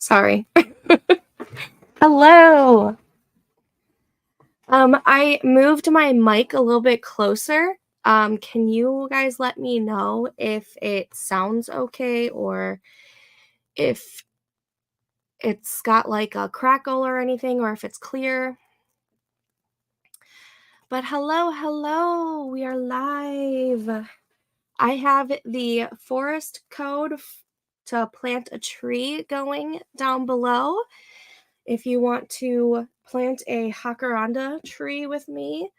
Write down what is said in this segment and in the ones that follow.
Sorry. Hello. I moved my mic a little bit closer. Can you guys let me know if it sounds okay or if it's got like a crackle or anything or if it's clear? But hello, we are live. I have the forest code to plant a tree going down below. If you want to plant a jacaranda tree with me,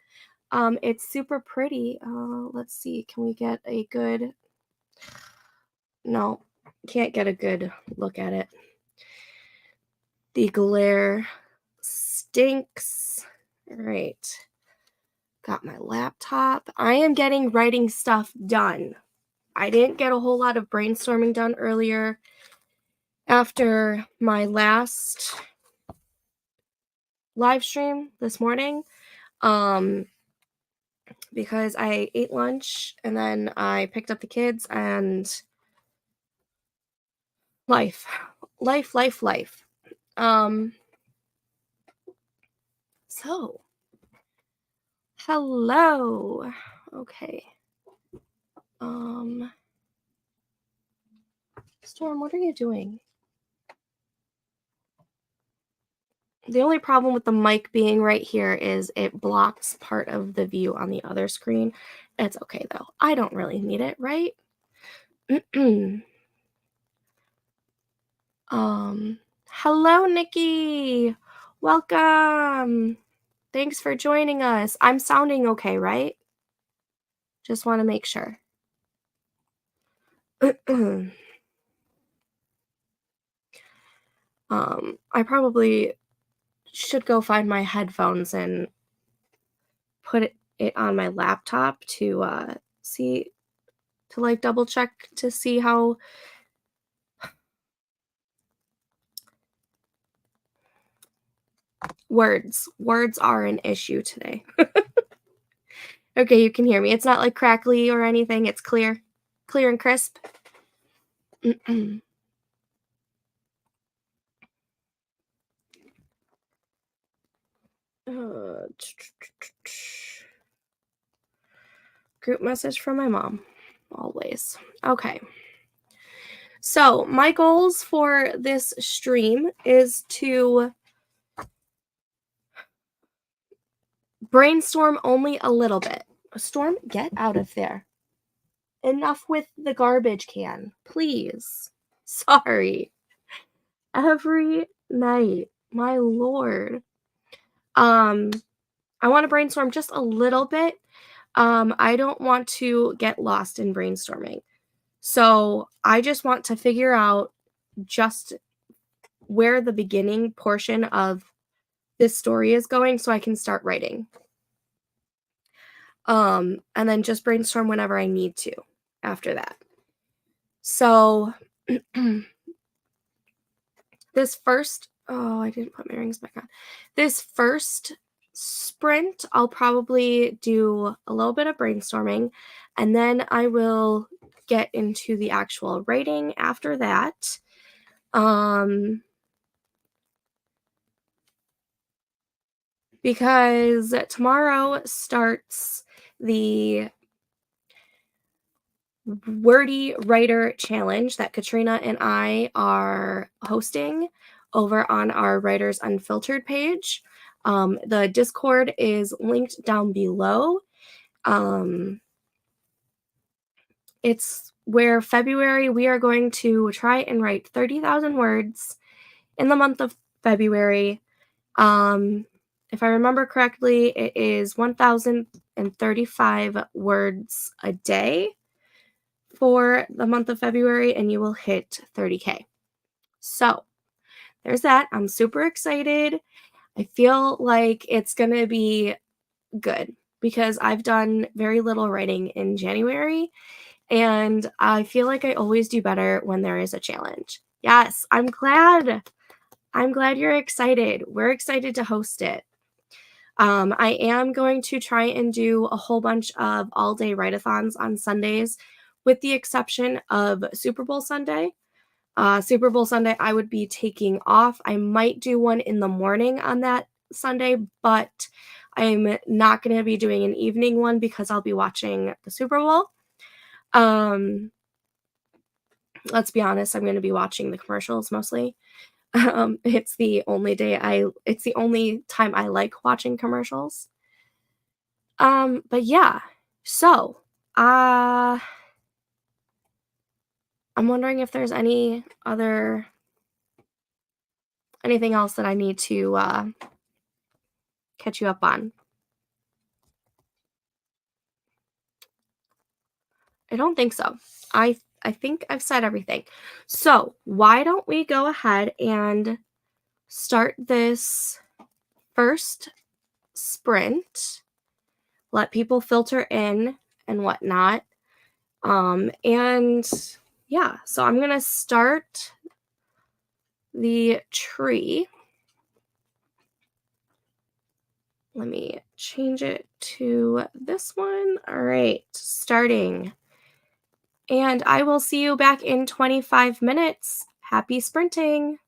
it's super pretty. Let's see, can we get a good... No, can't get a good look at it. The glare stinks. All right, got my laptop. I am getting writing stuff done. I didn't get a whole lot of brainstorming done earlier after my last live stream this morning. Because I ate lunch and then I picked up the kids and life. So, hello. Okay. Storm, what are you doing? The only problem with the mic being right here is it blocks part of the view on the other screen. It's okay though. I don't really need it, right? Hello, Nikki. Welcome. Thanks for joining us. I'm sounding okay, right? Just want to make sure. I probably should go find my headphones and put it on my laptop to like double check to see how words are an issue today. Okay, you can hear me. It's not like crackly or anything. It's clear and crisp. Group message from my mom, always. Okay. So my goals for this stream is to brainstorm only a little bit. Storm, get out of there. Enough with the garbage can, please. Sorry. Every night, my lord. I want to brainstorm just a little bit. I don't want to get lost in brainstorming. So I just want to figure out just where the beginning portion of this story is going so I can start writing. And then just brainstorm whenever I need to after that. So this first, I didn't put my rings back on. This first sprint, I'll probably do a little bit of brainstorming, and then I will get into the actual writing after that. Because tomorrow starts the Wordy Writer Challenge that Katrina and I are hosting over on our Writers Unfiltered page. The Discord is linked down below. It's where February we are going to try and write 30,000 words in the month of February. If I remember correctly, it is 1,035 words a day for the month of February, and you will hit 30K. So there's that. I'm super excited. I feel like it's going to be good because I've done very little writing in January, and I feel like I always do better when there is a challenge. Yes, I'm glad. I'm glad you're excited. We're excited to host it. I am going to try and do a whole bunch of all-day write-a-thons on Sundays, with the exception of Super Bowl Sunday. Super Bowl Sunday, I would be taking off. I might do one in the morning on that Sunday, but I'm not gonna be doing an evening one because I'll be watching the Super Bowl. Um, let's be honest, I'm gonna be watching the commercials mostly. It's the only time I like watching commercials. But yeah. So, uh, I'm wondering if there's anything else that I need to, catch you up on. I don't think so. I think I've said everything. So, why don't we go ahead and start this first sprint, let people filter in and whatnot. And yeah, so I'm gonna start the tree. Let me change it to this one. All right, starting. And I will see you back in 25 minutes. Happy sprinting.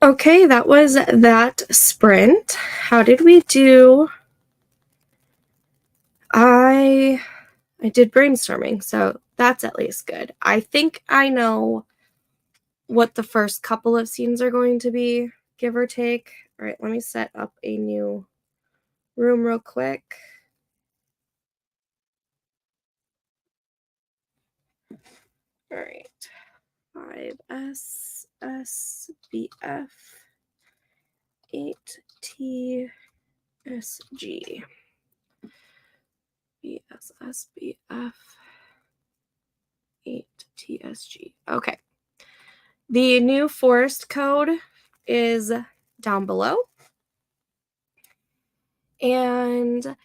Okay, that was that sprint. How did we do? I did brainstorming, so that's at least good. I think I know what the first couple of scenes are going to be, give or take. All right, let me set up a new room real quick. All right, 5S, SBF, 8T, SG, BSSBF, 8TSG. Okay. The new forest code is down below. And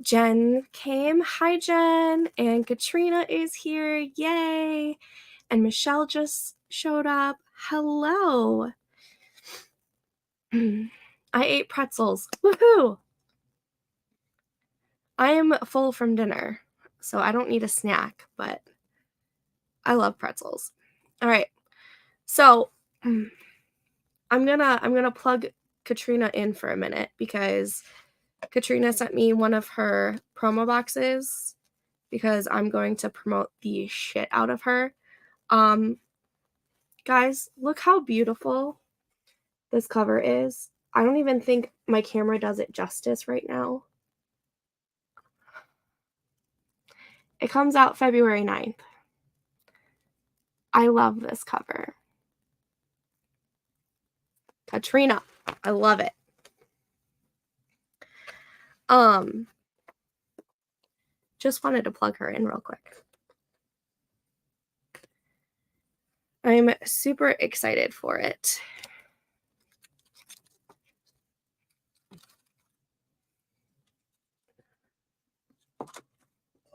Jen came. Hi, Jen. And Katrina is here. Yay. And Michelle just showed up. Hello. I ate pretzels. Woohoo. I am full from dinner, so I don't need a snack, but I love pretzels. All right. So I'm gonna plug Katrina in for a minute because Katrina sent me one of her promo boxes because I'm going to promote the shit out of her. Guys, look how beautiful this cover is. I don't even think my camera does it justice right now. It comes out February 9th. I love this cover. Katrina, I love it. Just wanted to plug her in real quick. I'm super excited for it.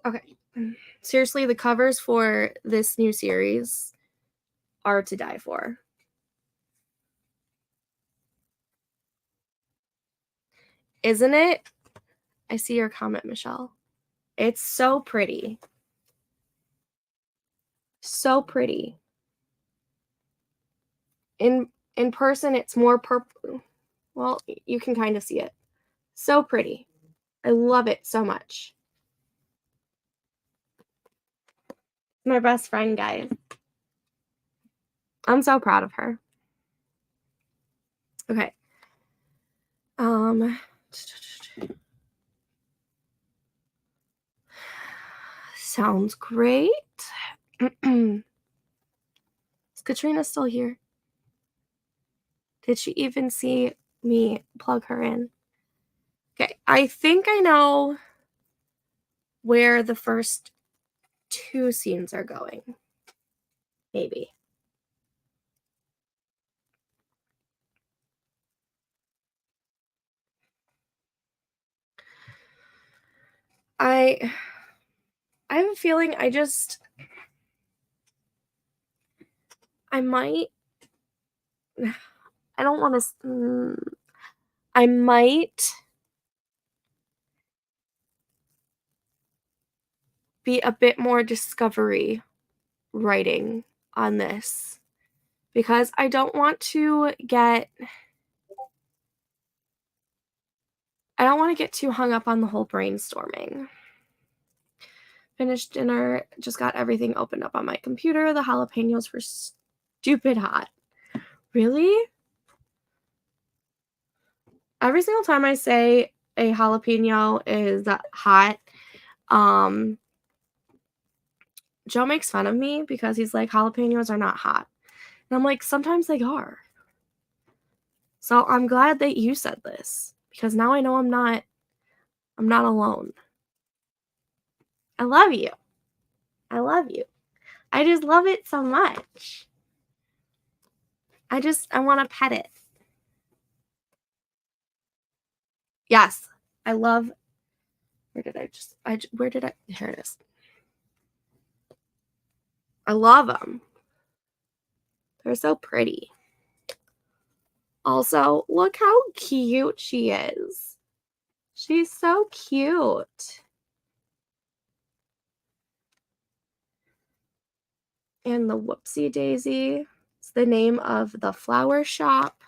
Okay. Seriously, the covers for this new series are to die for. Isn't it? I see your comment, Michelle. It's so pretty. So pretty. In person, it's more purple. Well, you can kind of see it. So pretty. I love it so much. My best friend, guys. I'm so proud of her. Okay. Sounds great. Is Katrina still here? Did she even see me plug her in? Okay, I think I know where the first two scenes are going. Maybe. I have a feeling I might, I don't want to, I might be a bit more discovery writing on this because I don't want to get too hung up on the whole brainstorming. Finished dinner, just got everything opened up on my computer. The jalapenos were stupid hot. Really? Every single time I say a jalapeno is hot, Joe makes fun of me because he's like, jalapenos are not hot. And I'm like, sometimes they are. So I'm glad that you said this because now I know I'm not alone. I love you. I love you. I just love it so much. I want to pet it. Yes. I love, here it is. I love them. They're so pretty. Also, look how cute she is. She's so cute. And the Whoopsie Daisy. It's the name of the flower shop.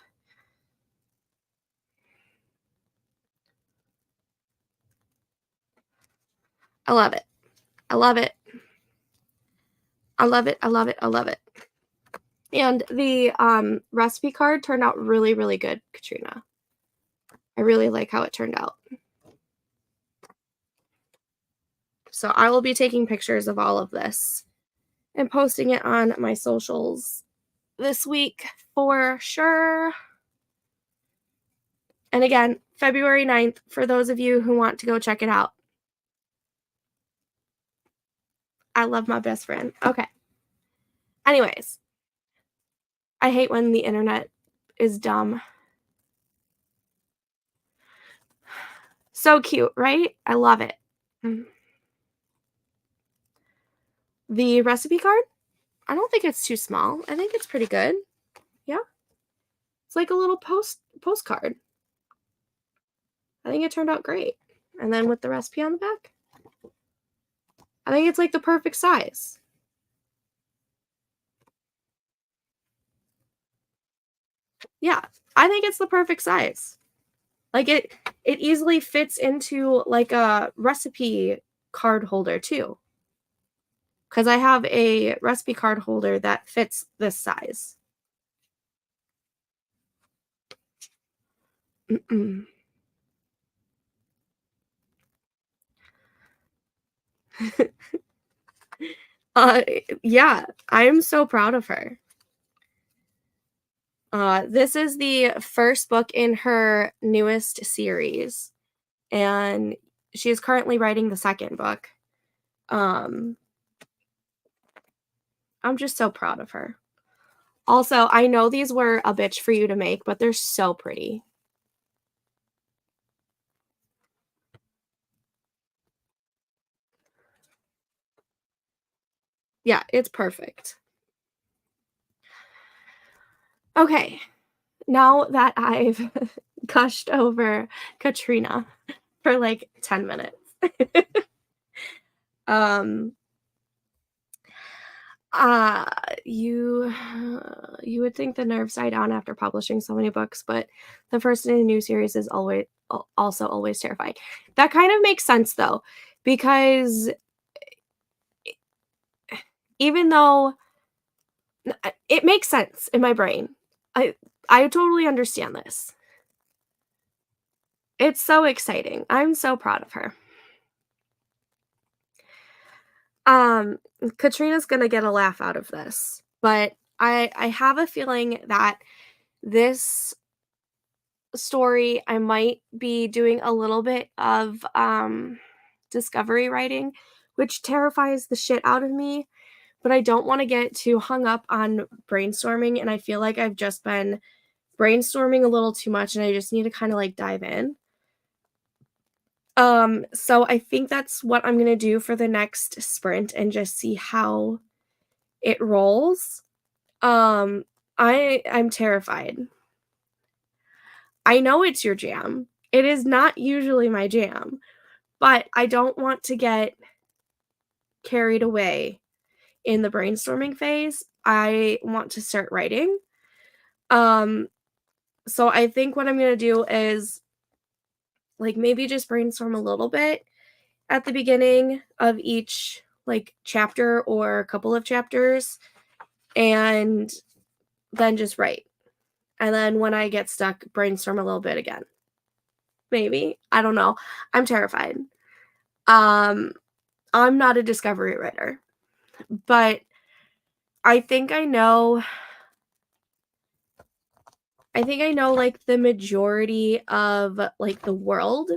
I love it. I love it. I love it. I love it. I love it. And the recipe card turned out really, really good, Katrina. I really like how it turned out. So I will be taking pictures of all of this and posting it on my socials this week for sure. And again, February 9th, for those of you who want to go check it out. I love my best friend. Okay. Anyways, I hate when the internet is dumb. So cute, right? I love it. The recipe card, I don't think it's too small. I think it's pretty good. Yeah. It's like a little postcard. I think it turned out great. And then with the recipe on the back, I think it's like the perfect size. Yeah, I think it's the perfect size. Like it easily fits into like a recipe card holder too. Cuz I have a recipe card holder that fits this size. Mm-mm. uh yeah, I am so proud of her. This is the first book in her newest series, and she is currently writing the second book. Um, I'm just so proud of her. Also, I know these were a bitch for you to make, but they're so pretty. Yeah, it's perfect. Okay, now that I've gushed over Katrina for like 10 minutes, um, Uh, you you would think the nerves die down after publishing so many books, but the first in a new series is also always terrifying. That kind of makes sense though, because even though it makes sense in my brain. I I totally understand this. It's so exciting. I'm so proud of her. Um, Katrina's gonna get a laugh out of this, but I have a feeling that this story, I might be doing a little bit of discovery writing, which terrifies the shit out of me. But I don't want to get too hung up on brainstorming. And I feel like I've just been brainstorming a little too much and I just need to kind of like dive in. So I think that's what I'm gonna do for the next sprint and just see how it rolls. Um, I'm terrified. I know it's your jam. It is not usually my jam, but I don't want to get carried away in the brainstorming phase. I want to start writing. Um, so I think what I'm gonna do is like maybe just brainstorm a little bit at the beginning of each like chapter or a couple of chapters and then just write. And then when I get stuck, brainstorm a little bit again. Maybe. I don't know. I'm terrified. Um, I'm not a discovery writer, but I think I know like the majority of like the world.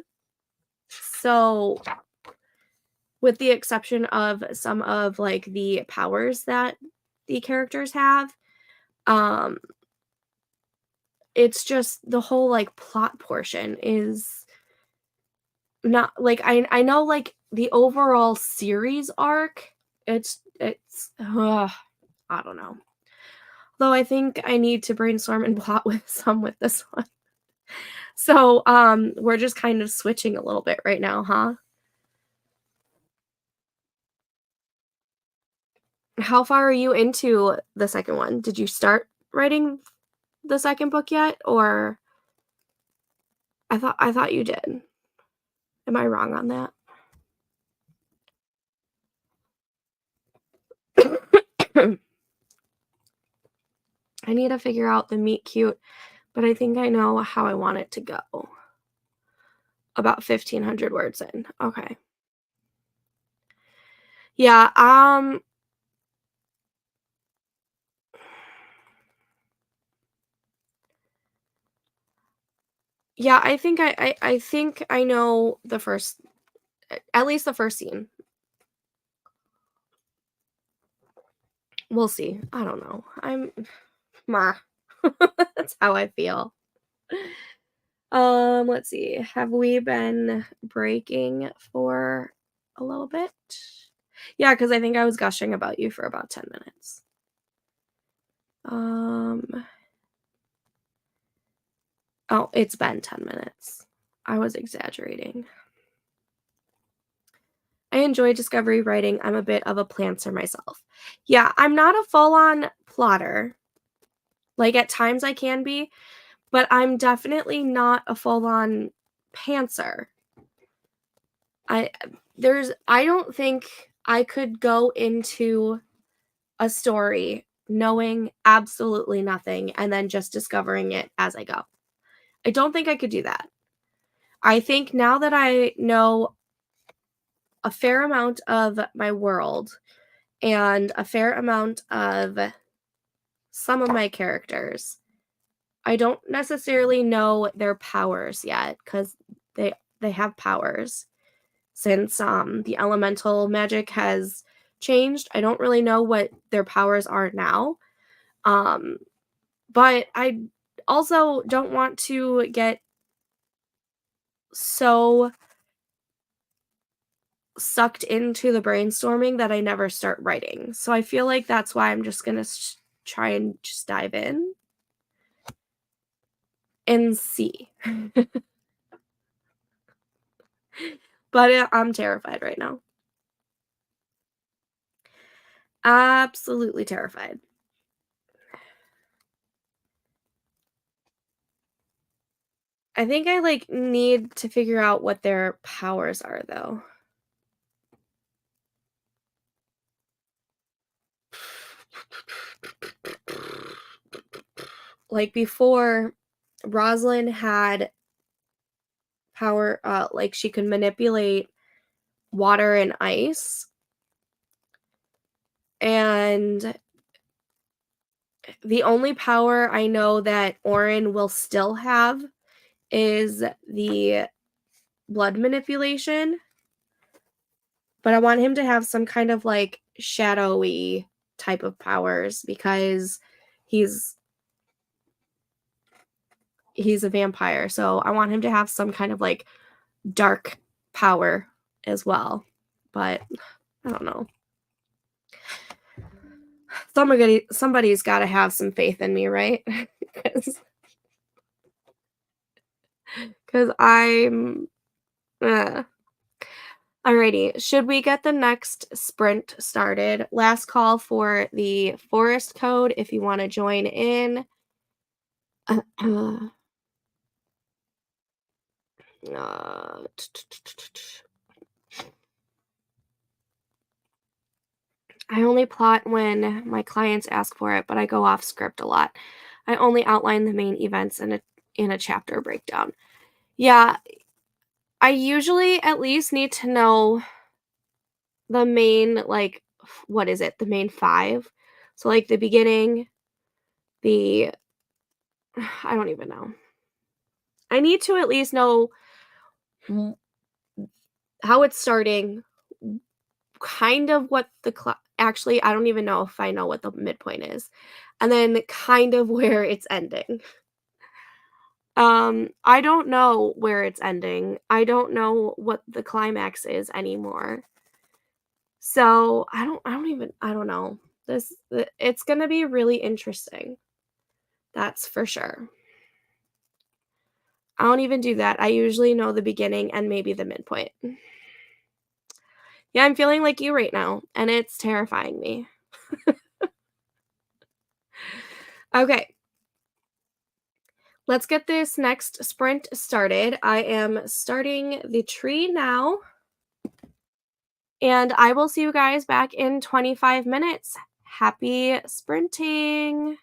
So with the exception of some of like the powers that the characters have, um it's just the whole like plot portion is not like I know like the overall series arc, it's I don't know. Though I think I need to brainstorm and plot with this one. So, we're just kind of switching a little bit right now, huh? How far are you into the second one? Did you start writing the second book yet, or I thought you did. Am I wrong on that? I need to figure out the meet cute, but I think I know how I want it to go. About 1,500 words in. Okay. Yeah, yeah, I think I know the first at least the first scene. We'll see. I don't know. I'm meh. That's how I feel. Let's see. Have we been breaking for a little bit? Yeah, because I think I was gushing about you for about 10 minutes. Um, oh, it's been 10 minutes. I was exaggerating. I enjoy discovery writing. I'm a bit of a plantser myself. Yeah, I'm not a full-on plotter. Like, at times I can be, but I'm definitely not a full-on pantser. I I don't think I could go into a story knowing absolutely nothing and then just discovering it as I go. I don't think I could do that. I think now that I know a fair amount of my world and a fair amount of some of my characters, I don't necessarily know their powers yet because they have powers since the elemental magic has changed. I don't really know what their powers are now. Um, but I also don't want to get so sucked into the brainstorming that I never start writing. So I feel like that's why I'm just going to try and just dive in and see. But I'm terrified right now. Absolutely terrified. I think I like need to figure out what their powers are though. Like before, Rosalind had power, like she could manipulate water and ice. And the only power I know that Orin will still have is the blood manipulation. But I want him to have some kind of like shadowy type of powers because he's he's a vampire. So I want him to have some kind of like dark power as well. But I don't know. Somebody's got to have some faith in me, right? Because I'm. Alrighty, should we get the next sprint started? Last call for the forest code if you want to join in. I only plot when my clients ask for it, but I go off script a lot. I only outline the main events in a chapter breakdown. Yeah, I usually at least need to know the main like what is it? The main 5. So like the beginning, the I don't even know. I need to at least know how it's starting, kind of what the actually I don't even know if I know what the midpoint is, and then kind of where it's ending. I don't know where it's ending. I don't know what the climax is anymore. So I don't know. It's going to be really interesting. That's for sure. I don't even do that. I usually know the beginning and maybe the midpoint. Yeah, I'm feeling like you right now, and it's terrifying me. Okay, let's get this next sprint started. I am starting the tree now, and I will see you guys back in 25 minutes. Happy sprinting.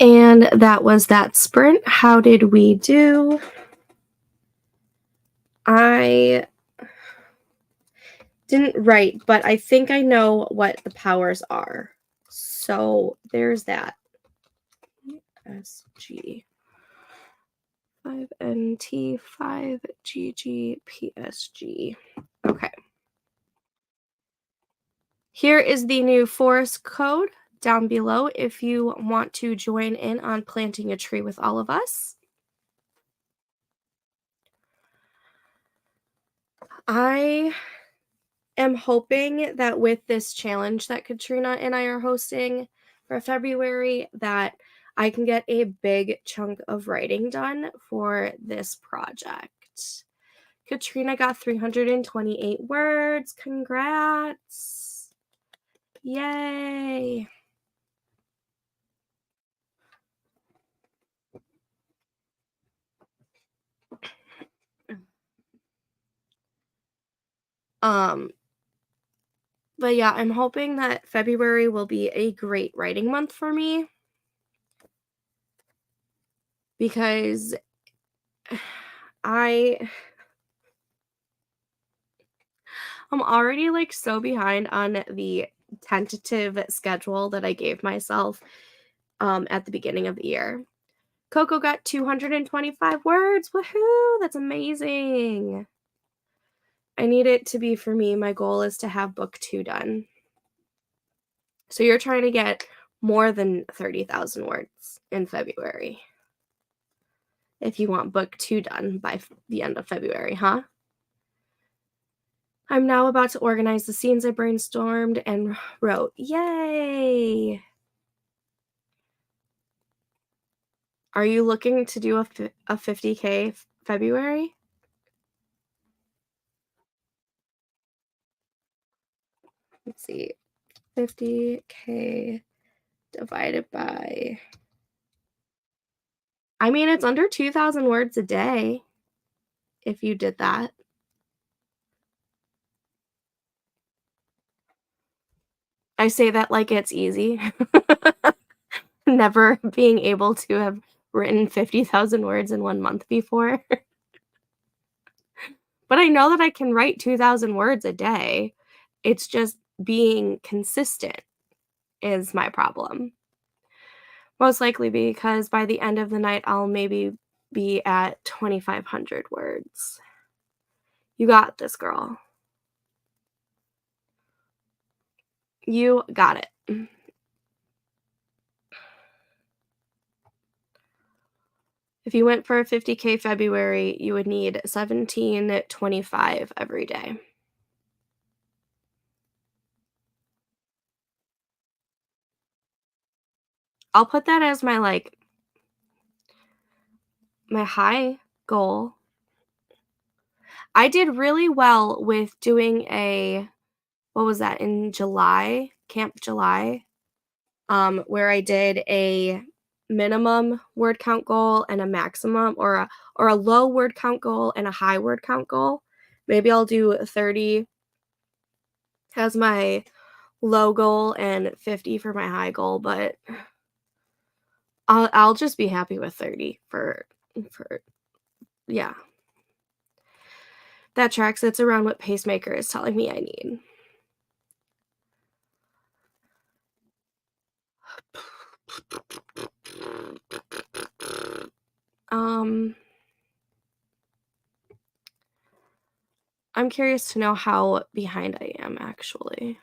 And that was that sprint. How did we do? I didn't write, but I think I know what the powers are. So there's that. SG 5NT 5GG PSG. Okay. Here is the new forest code down below if you want to join in on planting a tree with all of us. I am hoping that with this challenge that Katrina and I are hosting for February, that I can get a big chunk of writing done for this project. Katrina got 328 words. Congrats. Yay. Um, but yeah, I'm hoping that February will be a great writing month for me because I I'm already like so behind on the tentative schedule that I gave myself at the beginning of the year. Coco got 225 words. Woohoo! That's amazing. I need it to be for me. My goal is to have book 2 done. So you're trying to get more than 30,000 words in February if you want book 2 done by the end of February, huh? I'm now about to organize the scenes I brainstormed and wrote. Yay! Are you looking to do a 50K February? Let's see. 50K divided by, I mean, it's under 2,000 words a day if you did that. I say that like it's easy. Never being able to have written 50,000 words in 1 month before. But I know that I can write 2,000 words a day. It's just being consistent is my problem. Most likely because by the end of the night, I'll maybe be at 2,500 words. You got this, girl. You got it. If you went for a 50K February, you would need 1725 every day. I'll put that as my my high goal. I did really well with doing a, what was that, in July, Camp July, where I did a minimum word count goal and a maximum, or a low word count goal and a high word count goal. Maybe I'll do 30 as my low goal and 50 for my high goal, but I'll just be happy with 30 for yeah. That tracks. It's around what Pacemaker is telling me I need. Um, I'm curious to know how behind I am actually.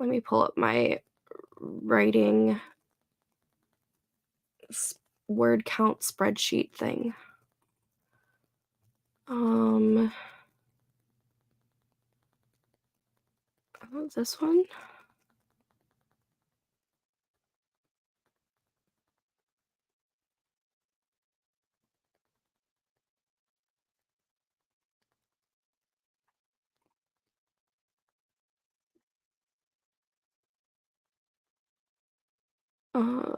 Let me pull up my writing word count spreadsheet thing. Um, this one? Uh,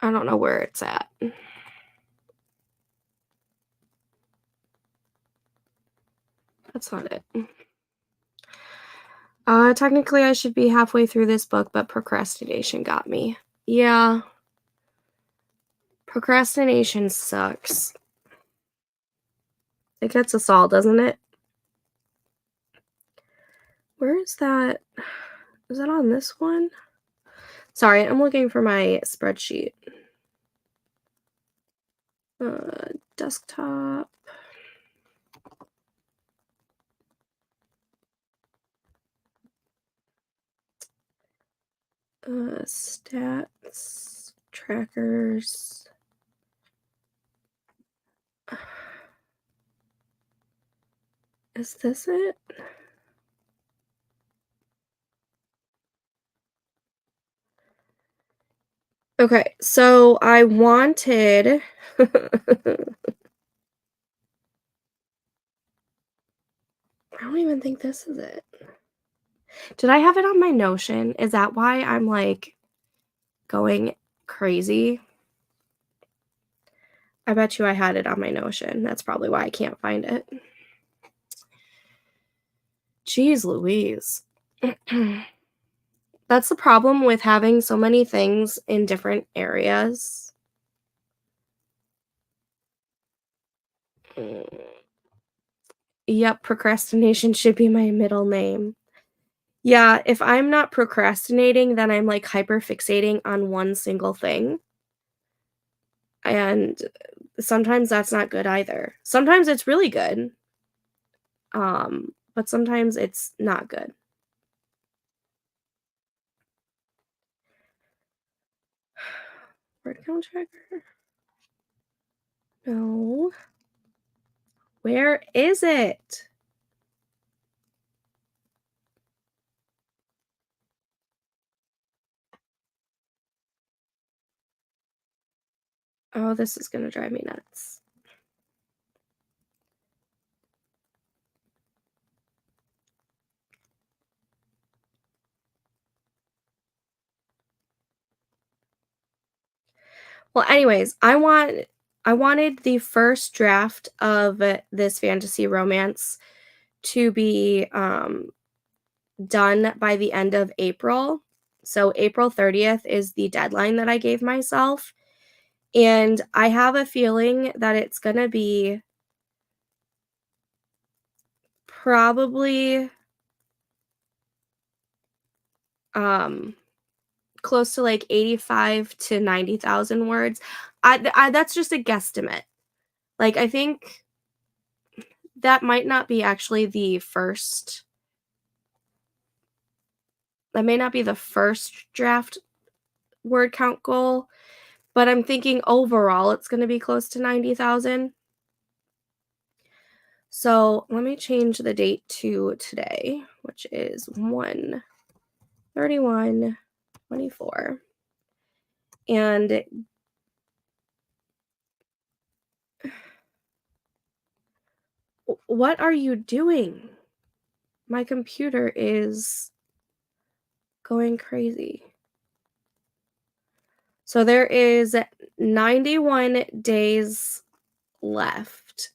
I don't know where it's at. That's not it. Technically, I should be halfway through this book, but procrastination got me. Yeah, procrastination sucks. It gets us all, doesn't it? Where is that? Is that on this one? Sorry, I'm looking for my spreadsheet. Desktop. Stats, trackers. Is this it? Okay, so I wanted I don't even think this is it. Did I have it on my Notion? Is that why I'm, like, going crazy? I bet you I had it on my Notion. That's probably why I can't find it. Jeez Louise. That's the problem with having so many things in different areas. Mm, yep, procrastination should be my middle name. Yeah, if I'm not procrastinating, then I'm, like, hyper fixating on one single thing, and sometimes that's not good either. Sometimes it's really good, but sometimes it's not good. Word count tracker? No. Where is it? Oh, this is gonna drive me nuts. Well, anyways, I wanted the first draft of this fantasy romance to be, done by the end of April. So April 30th is the deadline that I gave myself, and I have a feeling that it's gonna be probably, um, close to, like, 85 to 90,000 words. That's just a guesstimate. Like, I think that might not be actually the first that may not be the first draft word count goal, but I'm thinking overall it's gonna be close to 90,000. So, let me change the date to today, which is 1/31/24, and what are you doing? My computer is going crazy. So there is 91 days left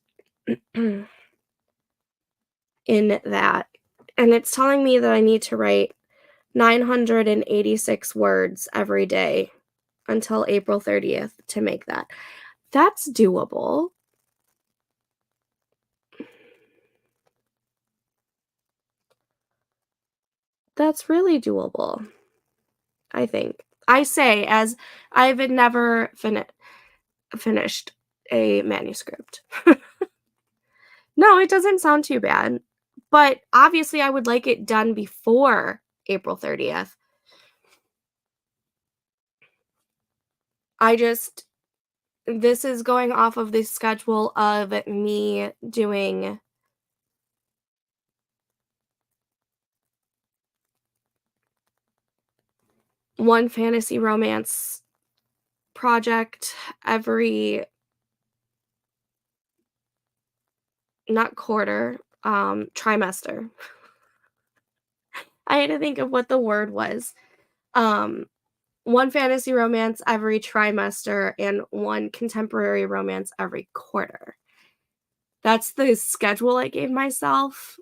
in that, and it's telling me that I need to write 986 words every day until April 30th to make that. That's doable. That's really doable, I think. I say as I've never finished a manuscript. No, it doesn't sound too bad, but obviously I would like it done before April 30th. I just this is going off of the schedule of me doing one fantasy romance project every not quarter, trimester. I had to think of what the word was. Um, one fantasy romance every trimester and one contemporary romance every quarter. That's the schedule I gave myself.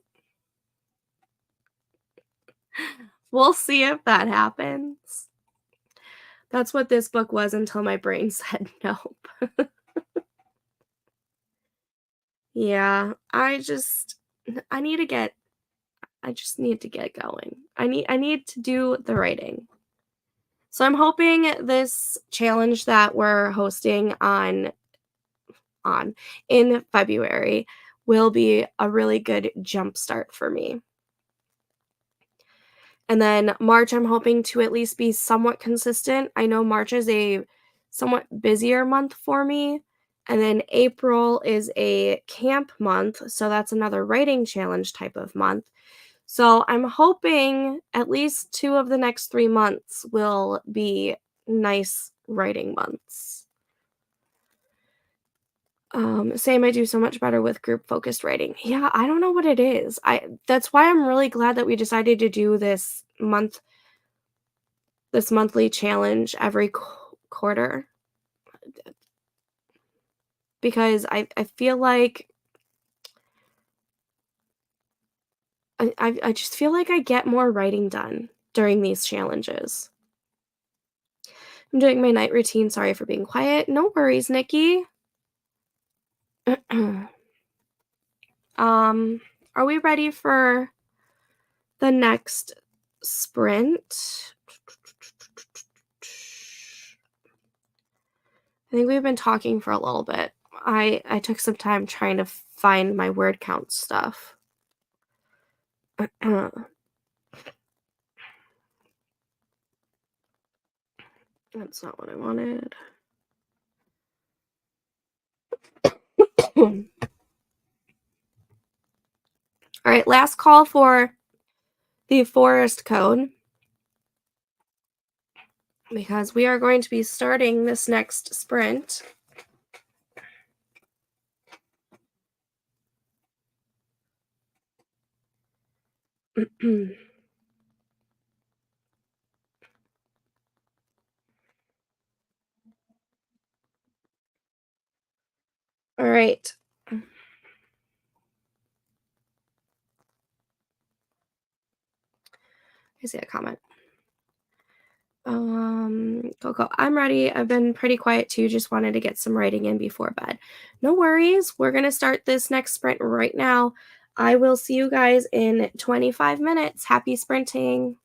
We'll see if that happens. That's what this book was until my brain said nope. Yeah, I need to get I just need to get going. I need to do the writing. So I'm hoping this challenge that we're hosting on in February will be a really good jump start for me. And then March, I'm hoping to at least be somewhat consistent. I know March is a somewhat busier month for me. And then April is a camp month. So that's another writing challenge type of month. So I'm hoping at least 2 of the next 3 months will be nice writing months. Same, I do so much better with group focused writing. Yeah, I don't know what it is. That's why I'm really glad that we decided to do this monthly challenge every quarter because I feel like I just feel like I get more writing done during these challenges. I'm doing my night routine. Sorry for being quiet. No worries, Nikki. um, are we ready for the next sprint? I think we've been talking for a little bit. I took some time trying to find my word count stuff. That's not what I wanted. All right, last call for the forest code because we are going to be starting this next sprint. All right. I see a comment. Coco, I'm ready. I've been pretty quiet too. Just wanted to get some writing in before bed. No worries. We're going to start this next sprint right now. I will see you guys in 25 minutes. Happy sprinting.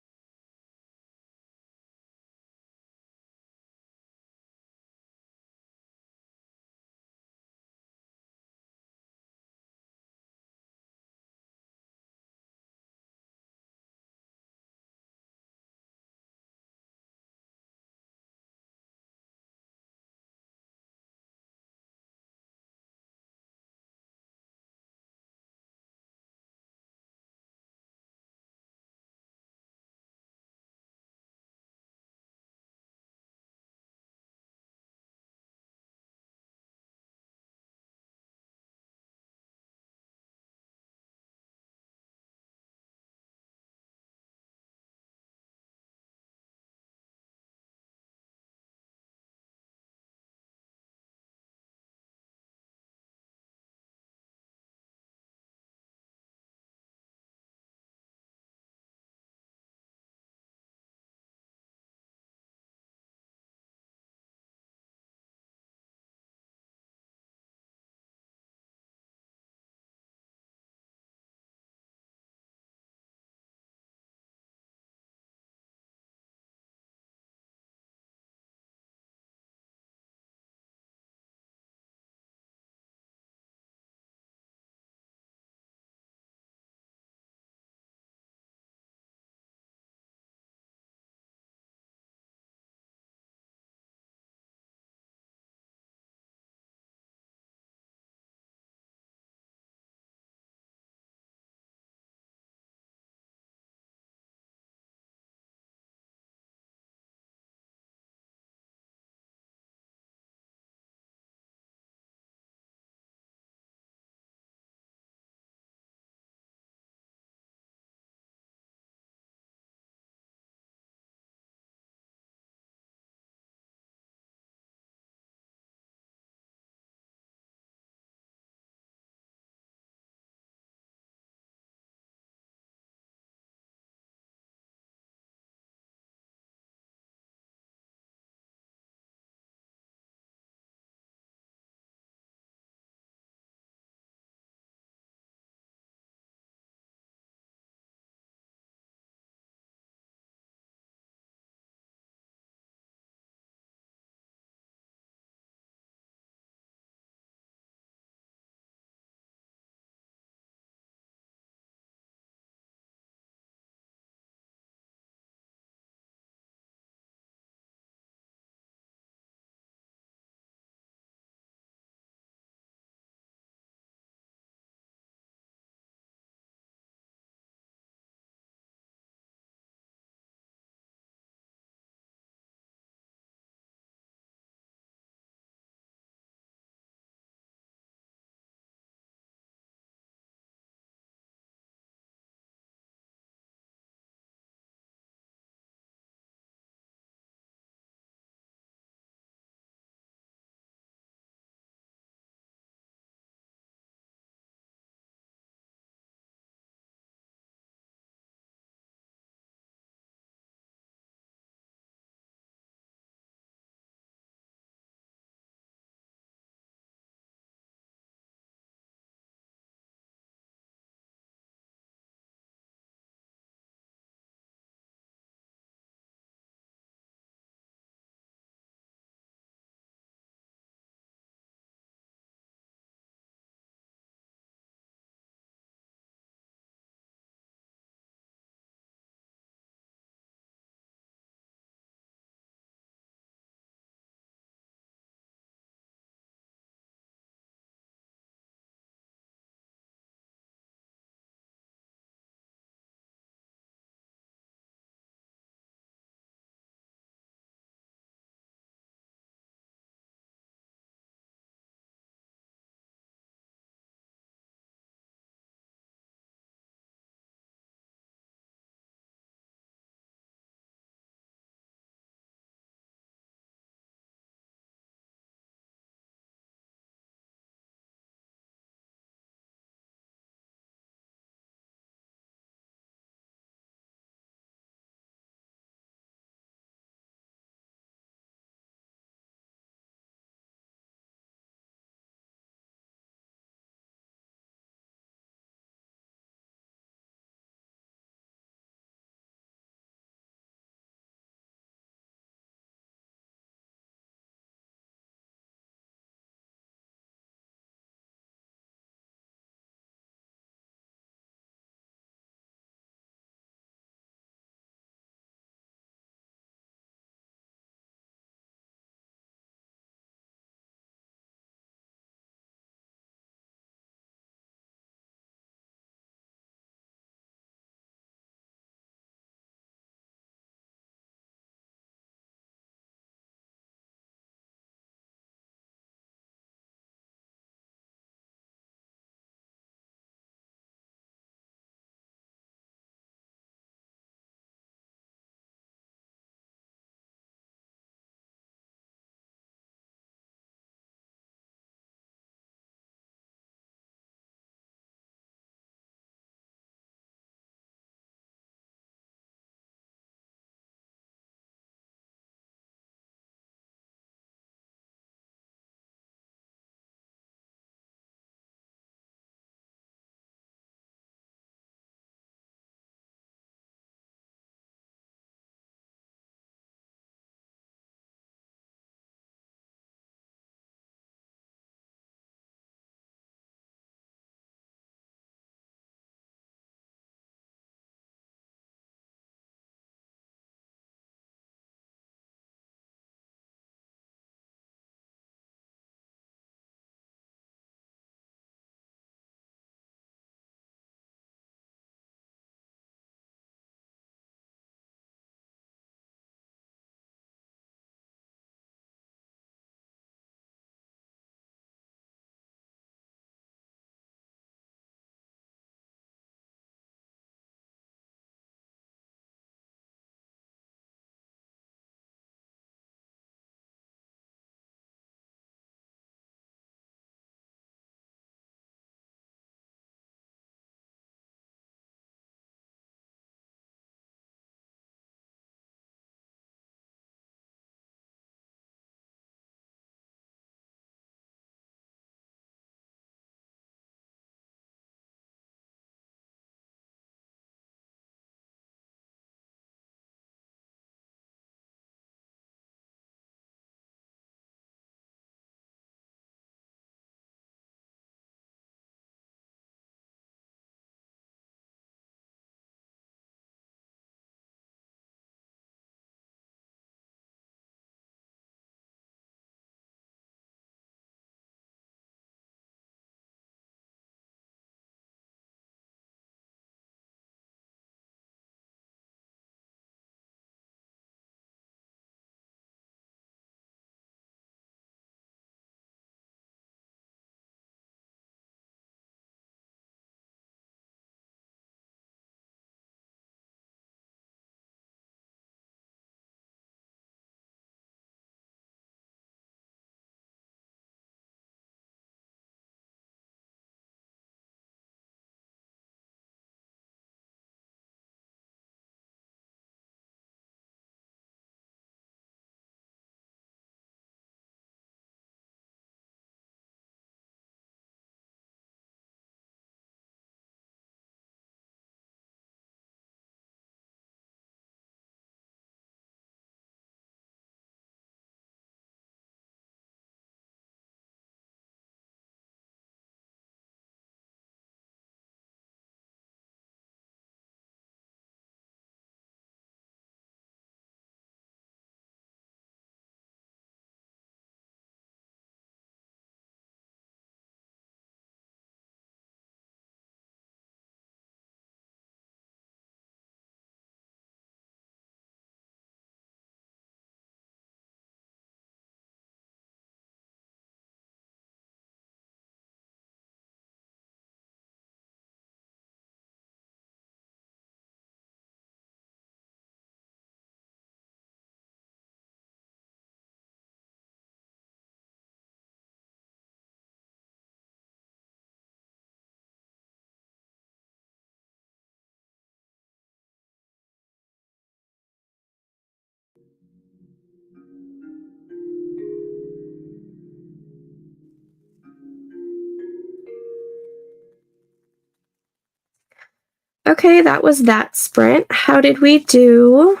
Okay, that was that sprint. How did we do?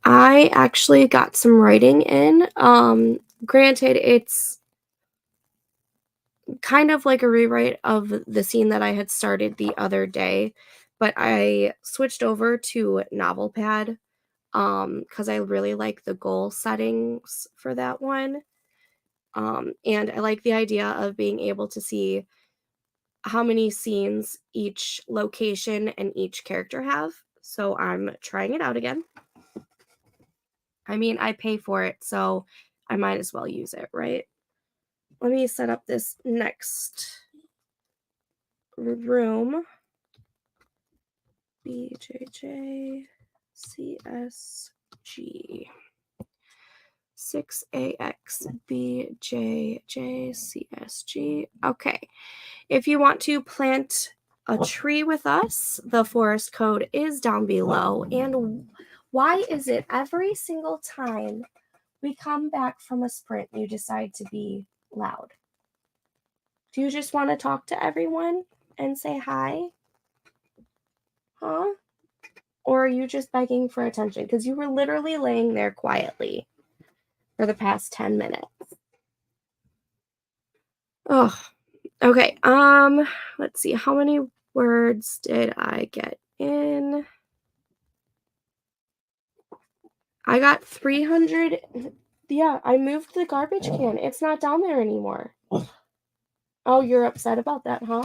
I actually got some writing in. Granted, it's kind of like a rewrite of the scene that I had started the other day, but I switched over to Novelpad because I really like the goal settings for that one. And I like the idea of being able to see how many scenes each location and each character have. So I'm trying it out again. I mean, I pay for it, so I might as well use it, right? Let me set up this next room. BJJ CSG 6AX BJJ CSG. Okay. If you want to plant a tree with us, the forest code is down below. And why is it every single time we come back from a sprint, you decide to be loud? Do you just want to talk to everyone and say hi? Huh? Or are you just begging for attention? Because you were literally laying there quietly for the past 10 minutes. Oh, okay. Let's see. How many words did I get in? I got 300. Yeah, I moved the garbage can. It's not down there anymore. Oh, you're upset about that, huh?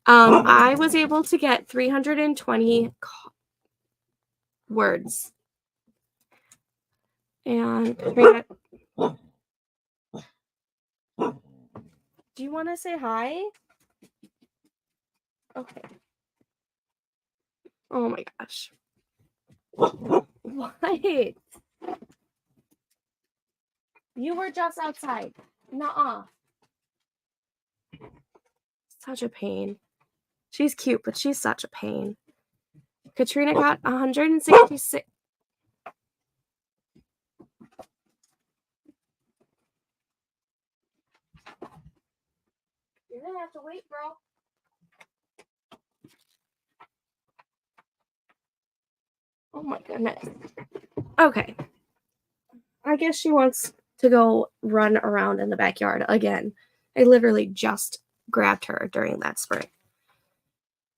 I was able to get 320 words. And do you want to say hi? Okay. Oh my gosh. What? You were just outside. Nuh-uh. Such a pain. She's cute, but she's such a pain. Katrina got 166. You're gonna have to wait, bro. Oh my goodness. Okay. I guess she wants to go run around in the backyard again. I literally just grabbed her during that sprint.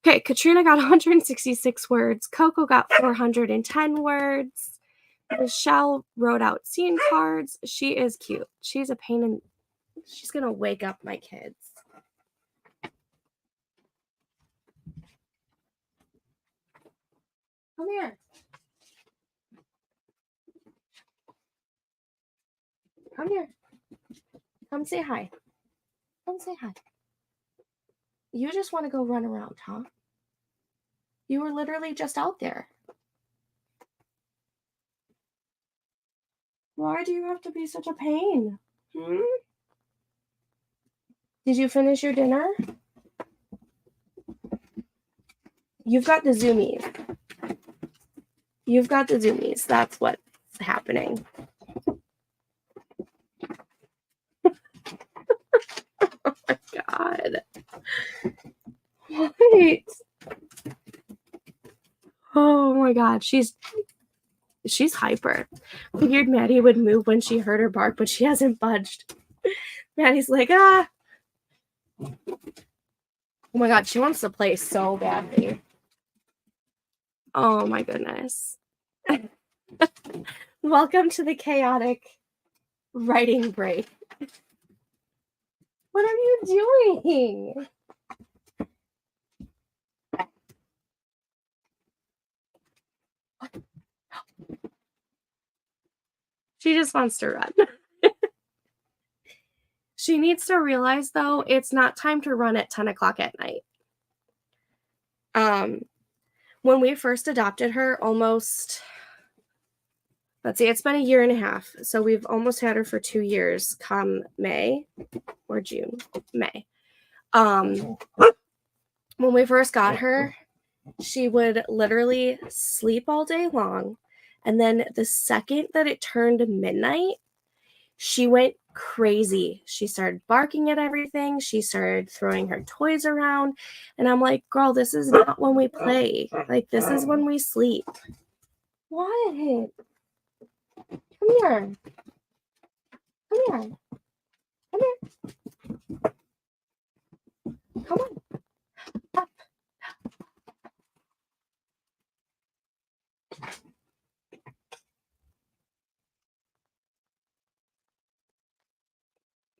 Okay, Katrina got 166 words. Coco got 410 words. Michelle wrote out scene cards. She is cute. She's a pain in... She's gonna wake up my kids. Come here. Come here. Come say hi. Come say hi. You just want to go run around, huh? You were literally just out there. Why do you have to be such a pain? Did you finish your dinner? You've got the zoomies. You've got the zoomies. That's what's happening. Oh my god. What? Oh my god. She's hyper. Figured Maddie would move when she heard her bark, but she hasn't budged. Maddie's like, ah. Oh my god, she wants to play so badly. Oh my goodness. Welcome to the chaotic writing break. What are you doing? She just wants to run. She needs to realize, though, it's not time to run at 10 o'clock at night. When we first adopted her, let's see, it's been a year and a half. So we've almost had her for 2 years come May or June, May. When we first got her, she would literally sleep all day long. And then the second that it turned midnight, she went crazy. She started barking at everything. She started throwing her toys around. And I'm like, girl, this is not when we play. Like, this is when we sleep. What? Come here. Come here. Come here. Come on. Up.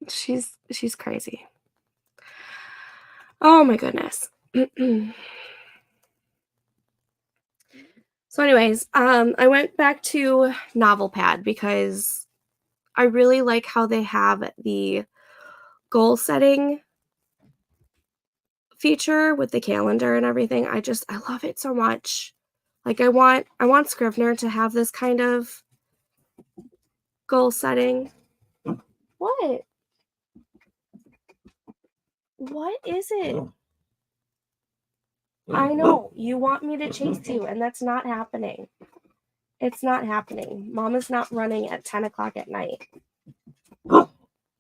She's crazy. Oh my goodness. So anyways, I went back to NovelPad because I really like how they have the goal setting feature with the calendar and everything. I love it so much. Like I want Scrivener to have this kind of goal setting. What? What is it? I know you want me to chase you, and that's not happening. It's not happening. Mom is not running at 10 o'clock at night.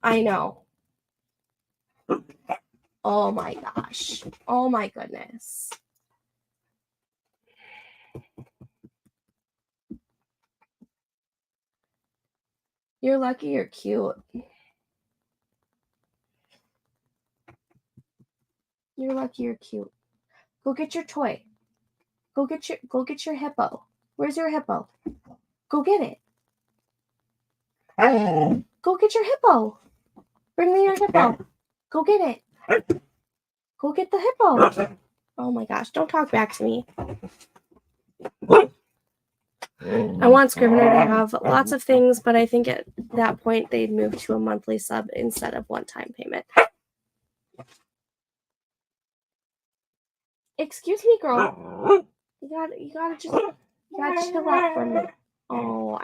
I know. Oh my gosh. Oh my goodness. You're lucky you're cute. You're lucky you're cute. Go get your toy. Go get your hippo. Where's your hippo? Go get it. Go get your hippo. Bring me your hippo. Go get it. Go get the hippo. Oh my gosh, don't talk back to me. I want Scrivener to have lots of things, but I think at that point they'd move to a monthly sub instead of one-time payment. Excuse me, girl. You gotta chill out for a minute. Oh,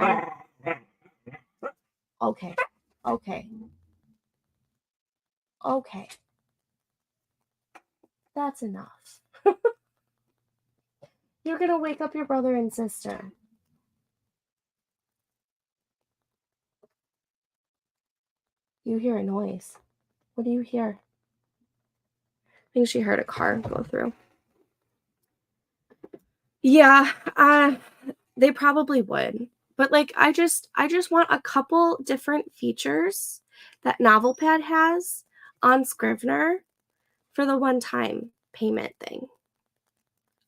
okay. Okay. Okay. That's enough. You're gonna wake up your brother and sister. You hear a noise. What do you hear? I think she heard a car go through. Yeah, they probably would. But like I just want a couple different features that NovelPad has on Scrivener for the one-time payment thing.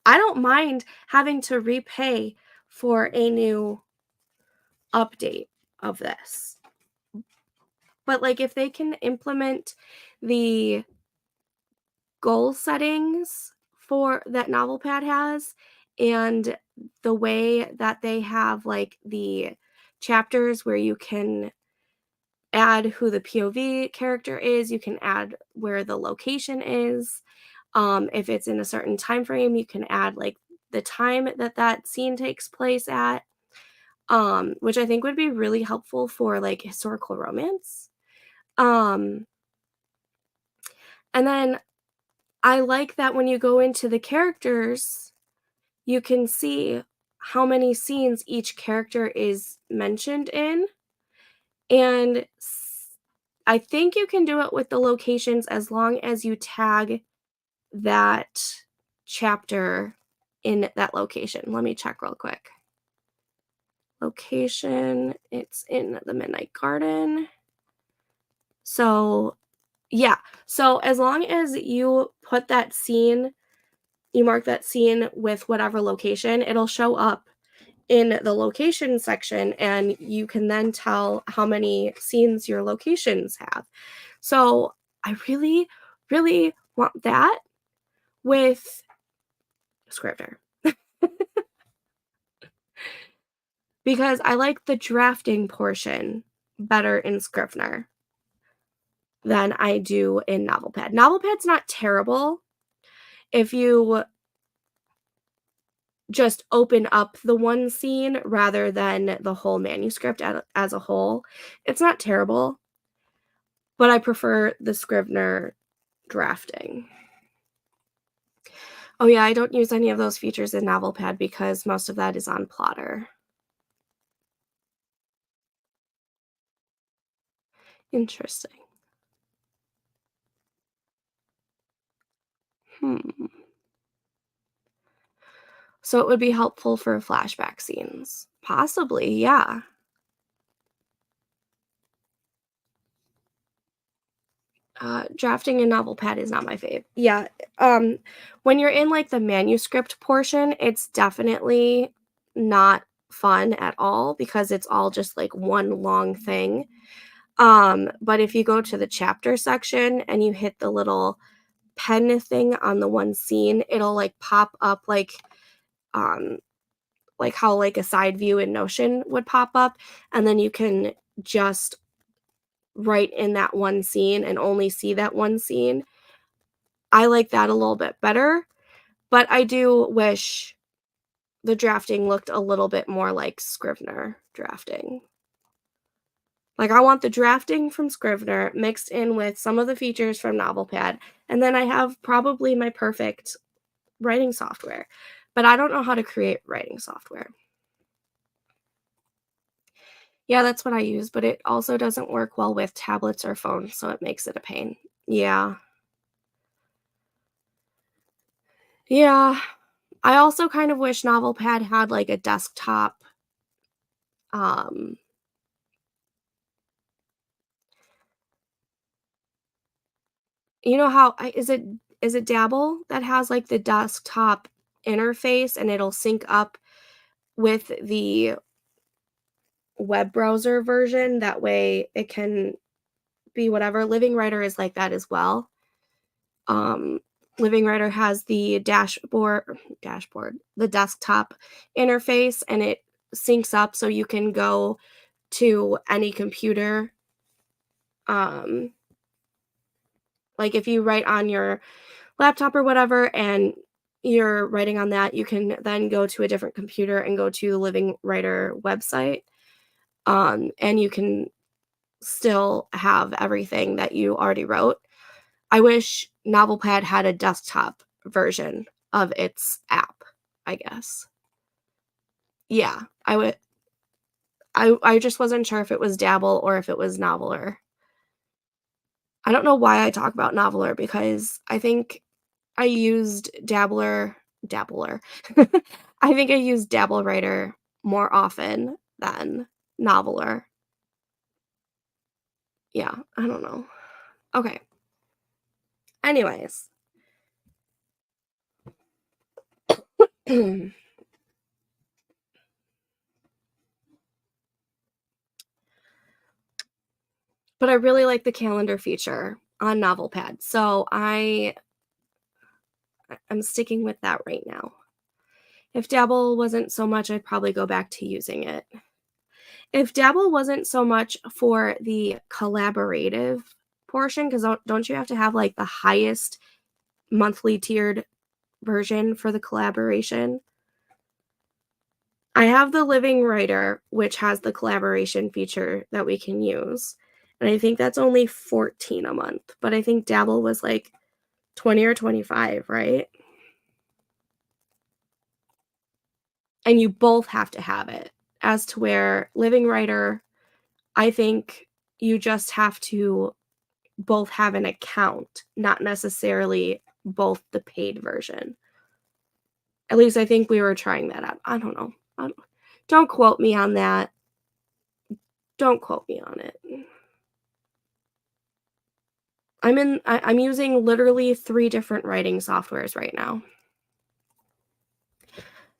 I don't mind having to repay for a new update of this. But like if they can implement the goal settings for that NovelPad has and the way that they have like the chapters where you can add who the POV character is, you can add where the location is. If it's in a certain time frame, you can add like the time that scene takes place at, which I think would be really helpful for like historical romance. And then I like that when you go into the characters, you can see how many scenes each character is mentioned in. And I think you can do it with the locations as long as you tag that chapter in that location. Let me check real quick. Location, it's in the Midnight Garden. So, yeah. So as long as you put that scene, you mark that scene with whatever location, it'll show up in the location section, and you can then tell how many scenes your locations have. So I really, really want that with Scrivener. Because I like the drafting portion better in Scrivener than I do in NovelPad. NovelPad's not terrible if you just open up the one scene rather than the whole manuscript as a whole. It's not terrible, but I prefer the Scrivener drafting. Oh yeah, I don't use any of those features in NovelPad because most of that is on Plotter. Interesting. Hmm. So it would be helpful for flashback scenes. Possibly, yeah. Drafting in novel pad is not my fave. Yeah, um, when you're in, like, the manuscript portion, it's definitely not fun at all because it's all just, like, one long thing. But if you go to the chapter section and you hit the little pen thing on the one scene, it'll, like, pop up, um, like how, like, a side view in Notion would pop up, and then you can just write in that one scene and only see that one scene. I like that a little bit better, but I do wish the drafting looked a little bit more like Scrivener drafting. Like, I want the drafting from Scrivener mixed in with some of the features from NovelPad, and then I have probably my perfect writing software, but I don't know how to create writing software. Yeah, that's what I use, but it also doesn't work well with tablets or phones, so it makes it a pain. Yeah. Yeah. I also kind of wish NovelPad had, like, a desktop, um you know how I is it Dabble that has, like, the desktop interface and it'll sync up with the web browser version? That way it can be whatever. Living Writer is like that as well. Um, Living Writer has the the desktop interface, and it syncs up so you can go to any computer. Um, like, if you write on your laptop or whatever and you're writing on that, you can then go to a different computer and go to the Living Writer website, and you can still have everything that you already wrote. I wish NovelPad had a desktop version of its app, I guess. Yeah, I just wasn't sure if it was Dabble or if it was Noveler. I don't know why I talk about Noveler because I think I used Dabbler. I think I used Dabble Writer more often than Noveler. Yeah, I don't know. Okay. Anyways, but I really like the calendar feature on NovelPad, so I'm sticking with that right now. If Dabble wasn't so much, I'd probably go back to using it. If Dabble wasn't so much for the collaborative portion, because don't you have to have, like, the highest monthly tiered version for the collaboration? I have the Living Writer, which has the collaboration feature that we can use, and I think that's only 14 a month, but I think Dabble was, like, 20 or 25, right? And you both have to have it, as to where Living Writer, I think you just have to both have an account, not necessarily both the paid version. At least I think we were trying that out. I don't know. Don't quote me on that. Don't quote me on it. I'm using literally 3 different writing softwares right now.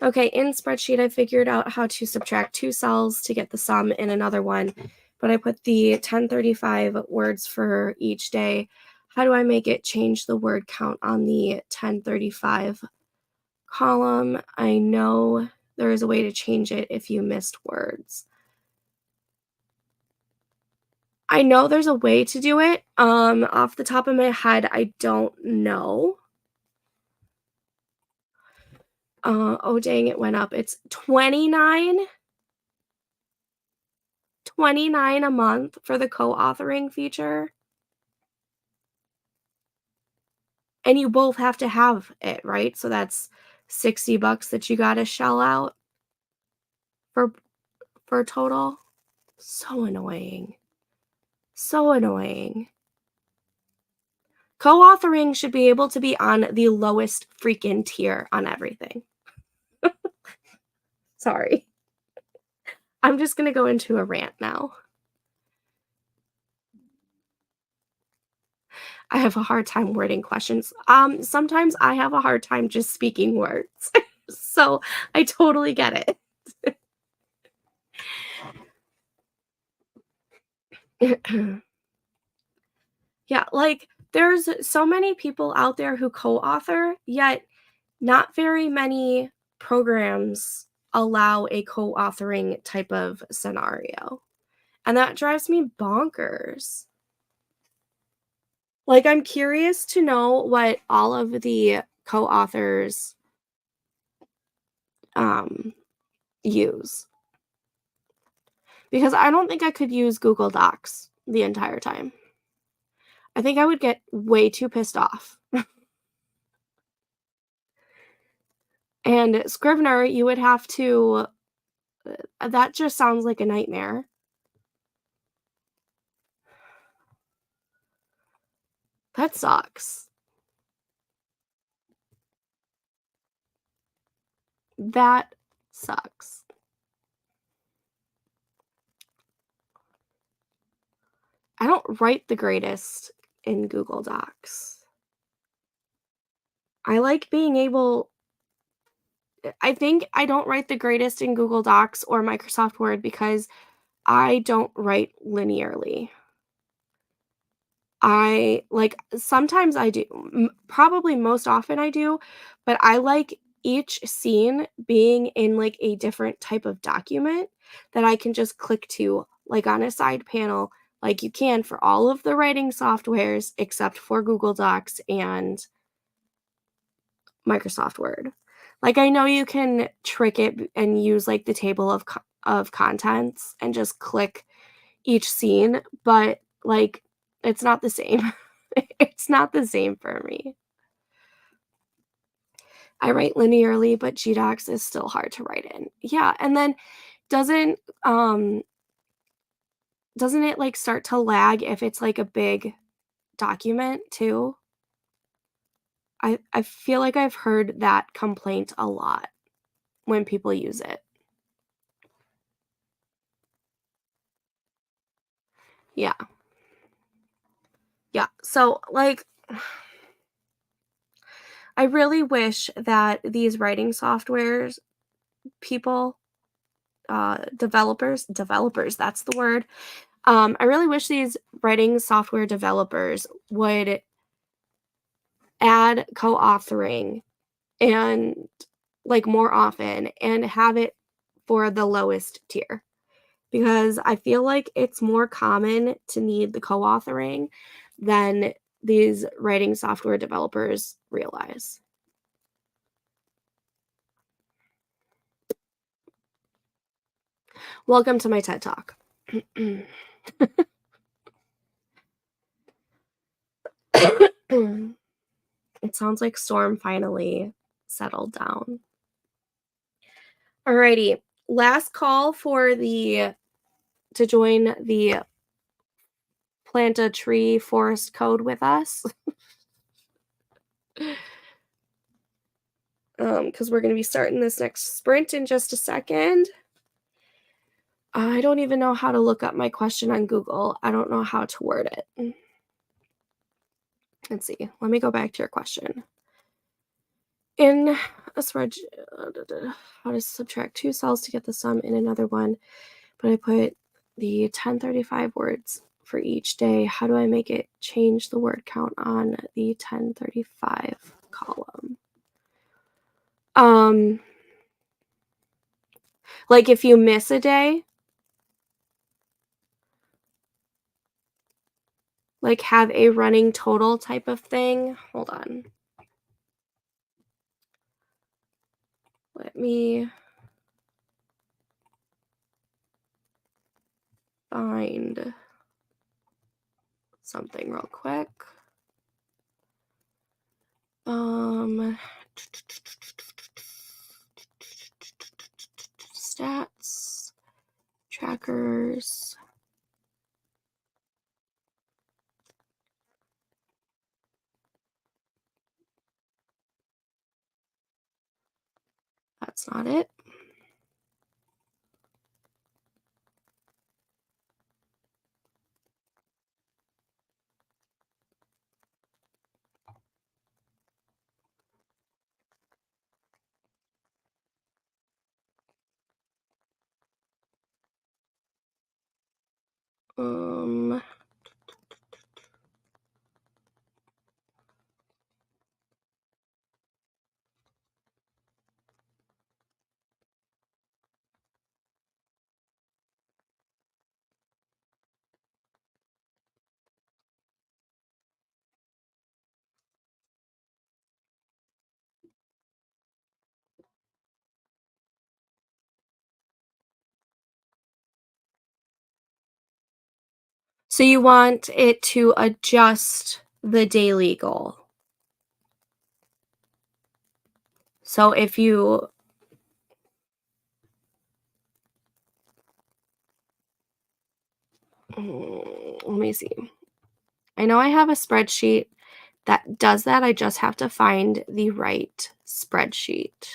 Okay, in spreadsheet, I figured out how to subtract 2 cells to get the sum in another one, but I put the 1035 words for each day. How do I make it change the word count on the 1035 column? I know there is a way to change it if you missed words. I know there's a way to do it. Off the top of my head, I don't know. Oh dang, it went up. It's 29 a month for the co-authoring feature, and you both have to have it, right? So that's $60 that you gotta shell out for total. So annoying. So annoying. Co-authoring should be able to be on the lowest freaking tier on everything. Sorry. I'm just gonna go into a rant now. I have a hard time wording questions. Sometimes I have a hard time just speaking words. So I totally get it. Yeah, like there's so many people out there who co-author, yet not very many programs allow a co-authoring type of scenario. And that drives me bonkers. Like, I'm curious to know what all of the co-authors um, use, because I don't think I could use Google Docs the entire time. I think I would get way too pissed off. And Scrivener, you would have to that just sounds like a nightmare. That sucks. That sucks. I don't write the greatest in Google Docs. I like being able I think I don't write the greatest in Google Docs or Microsoft Word because I don't write linearly. I like sometimes I do, probably most often I do, but I like each scene being in like a different type of document that I can just click to like on a side panel, like you can for all of the writing softwares except for Google Docs and Microsoft Word. Like I know you can trick it and use like the table of contents and just click each scene, but like it's not the same. It's not the same for me. I write linearly, but GDocs is still hard to write in. Yeah, and then doesn't um doesn't it like start to lag if it's like a big document too? I feel like I've heard that complaint a lot when people use it. Yeah. Yeah. So like I really wish that these writing softwares people developers, that's the word. I really wish these writing software developers would add co-authoring and like more often and have it for the lowest tier because I feel like it's more common to need the co-authoring than these writing software developers realize. Welcome to my TED Talk. It sounds like Storm finally settled down. Alrighty, last call for the to join the plant a tree forest code with us. Because we're gonna be starting this next sprint in just a second. I don't even know how to look up my question on Google. I don't know how to word it. Let's see. Let me go back to your question. In a spreadsheet, how to subtract two cells to get the sum in another one, but I put the 1035 words for each day. How do I make it change the word count on the 1035 column? Like if you miss a day, like have a running total type of thing. Hold on. Let me find something real quick. Stats, trackers. That's not it. Um, so you want it to adjust the daily goal. So if you let me see. I know I have a spreadsheet that does that. I just have to find the right spreadsheet.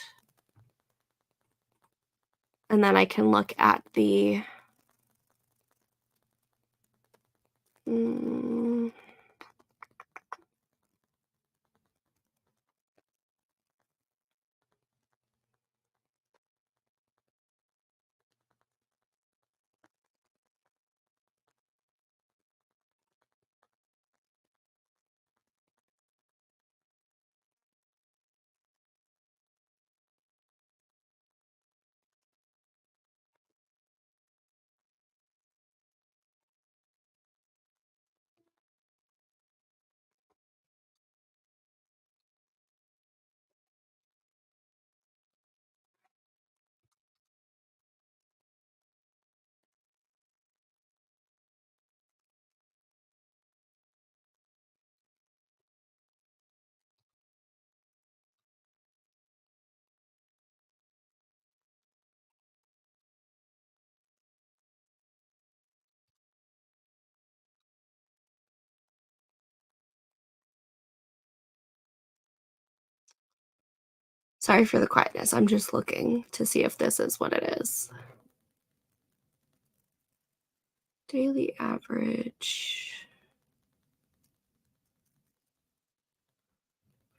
And then I can look at the mm, sorry for the quietness. I'm just looking to see if this is what it is. Daily average.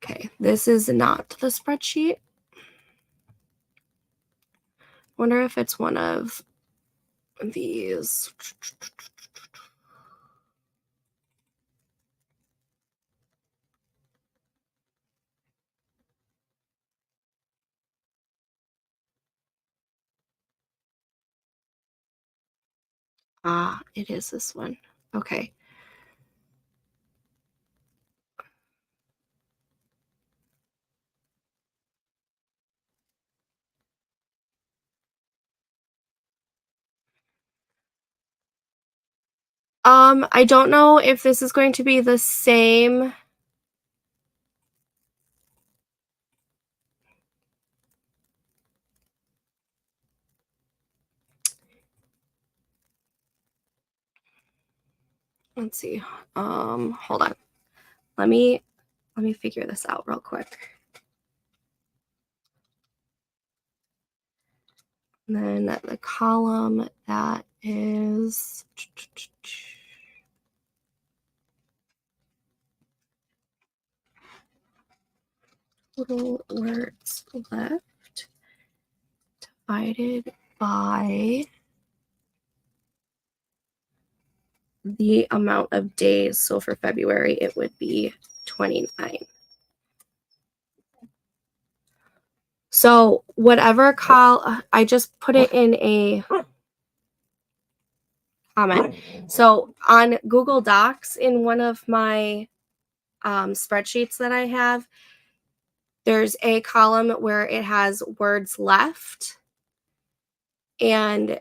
Okay, this is not the spreadsheet. Wonder if it's one of these. Ah, it is this one. Okay. I don't know if this is going to be the same. Let's see. Hold on. Let me figure this out real quick. And then the column that is total words left divided by the amount of days. So for February, it would be 29. So whatever I just put it in a comment. So on Google Docs, in one of my spreadsheets that I have, there's a column where it has words left. And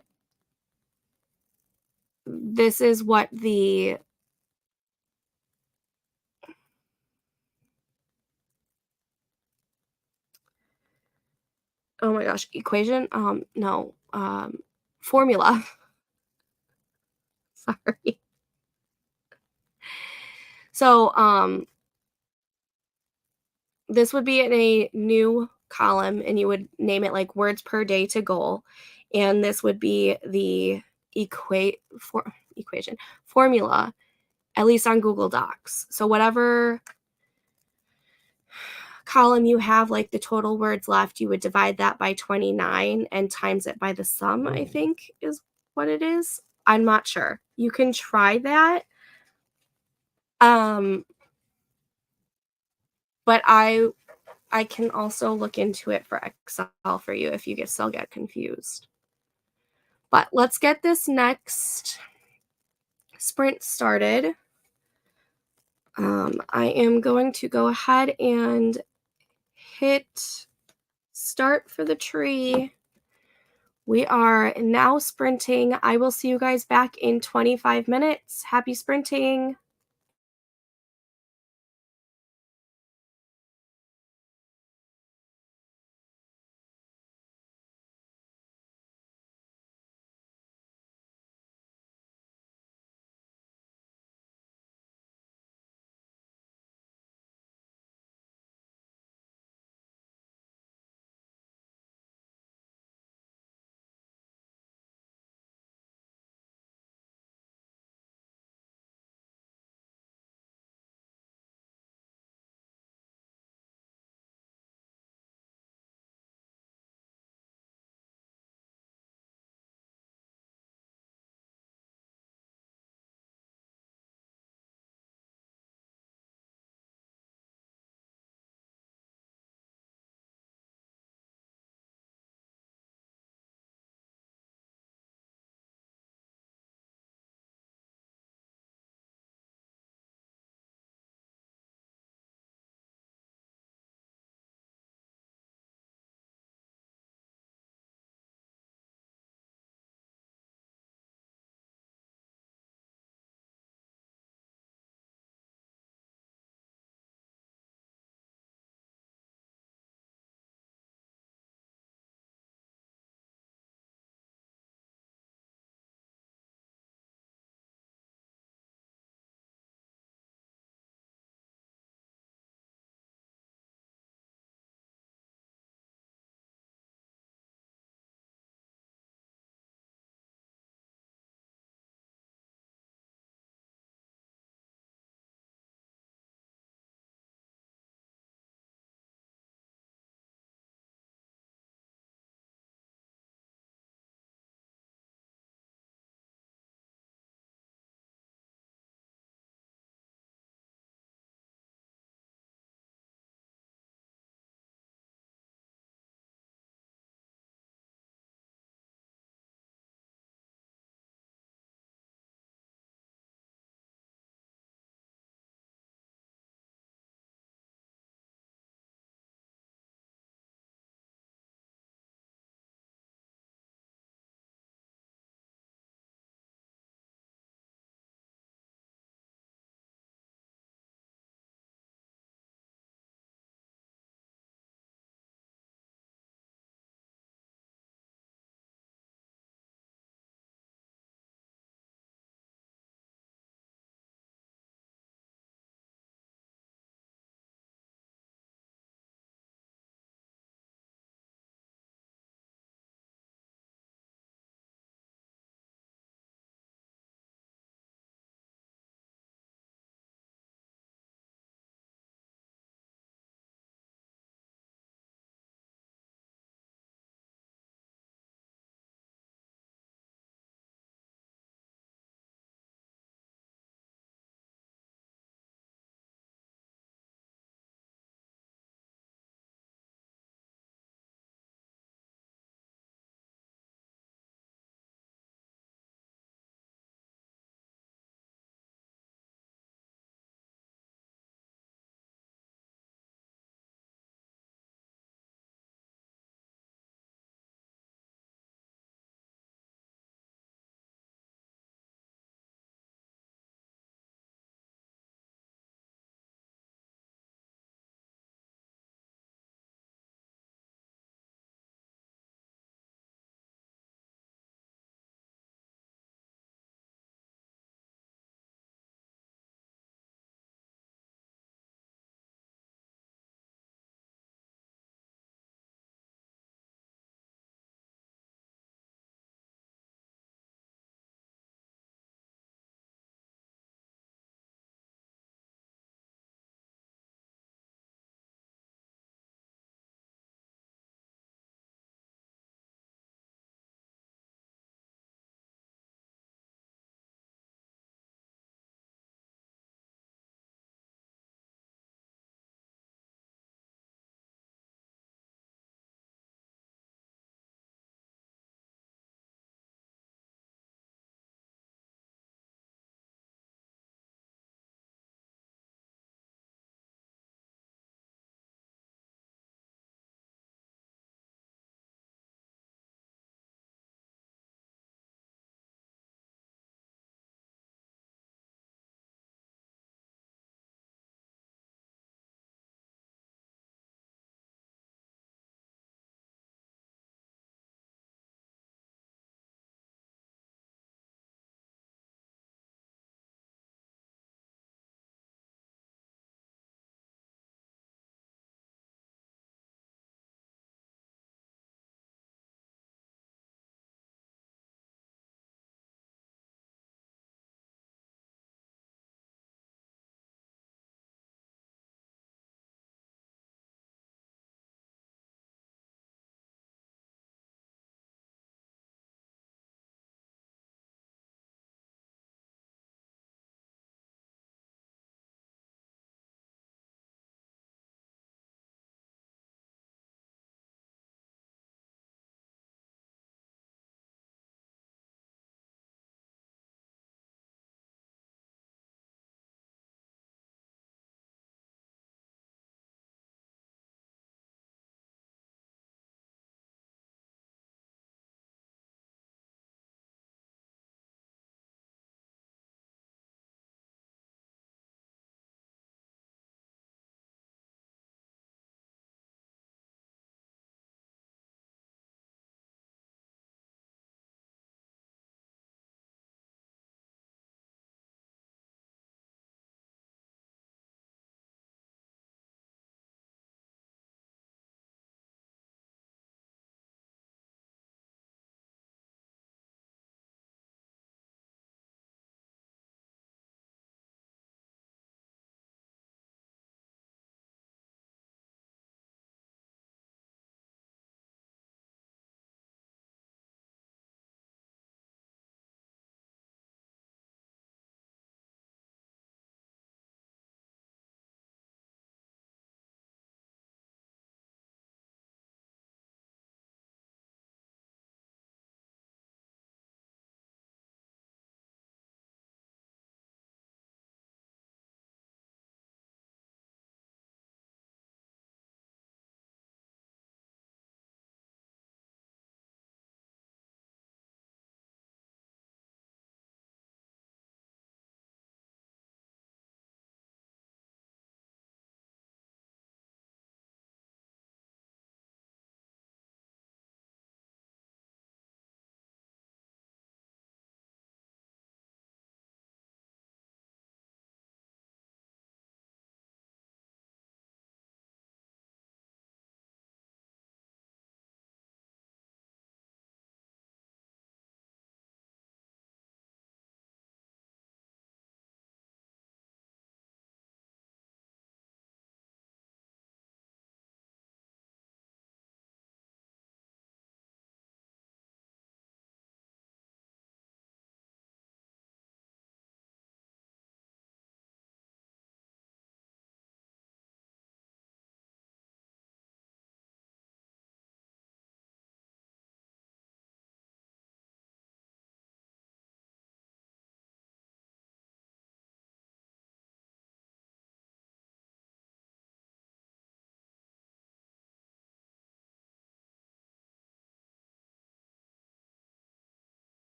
this is what the oh my gosh, equation? No, formula. Sorry. So, this would be in a new column and you would name it like words per day to goal. And this would be the equation formula, at least on Google Docs. So whatever column you have like the total words left, you would divide that by 29 and times it by the sum, I think is what it is. I'm not sure. You can try that. Um, but I can also look into it for Excel for you if you still get confused. But let's get this next sprint started. I am going to go ahead and hit start for the tree. We are now sprinting. I will see you guys back in 25 minutes. Happy sprinting.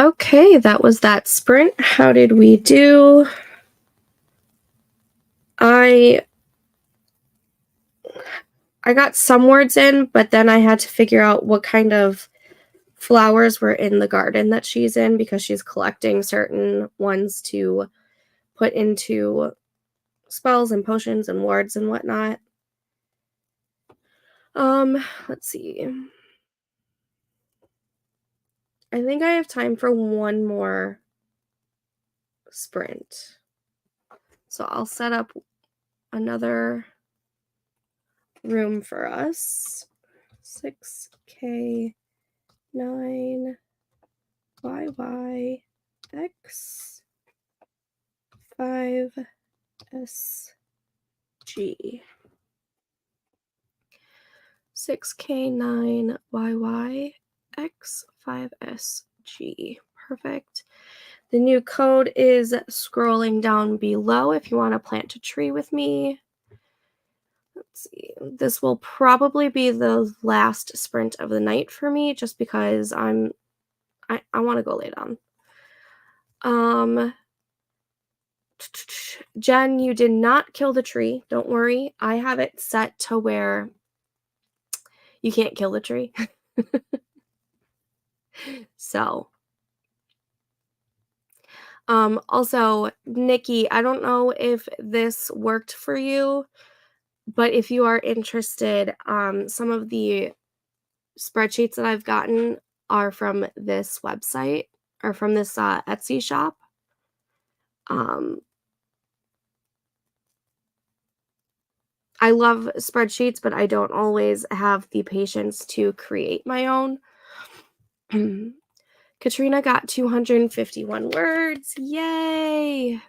Okay, that was that sprint. How did we do? I I got some words in, but then I had to figure out what kind of flowers were in the garden that she's in because she's collecting certain ones to put into spells and potions and wards and whatnot. Let's see. I think I have time for one more sprint. So I'll set up another room for us. 6K 9 YY X 5 SG. 6K9 YY X 5 SG. Perfect. The new code is scrolling down below if you want to plant a tree with me. Let's see. This will probably be the last sprint of the night for me just because I want to go lay down. Jen, you did not kill the tree. Don't worry. I have it set to where you can't kill the tree. So, also, Nikki, I don't know if this worked for you, but if you are interested, some of the spreadsheets that I've gotten are from this website or from this Etsy shop. I love spreadsheets, but I don't always have the patience to create my own. Katrina got 251 words. Yay!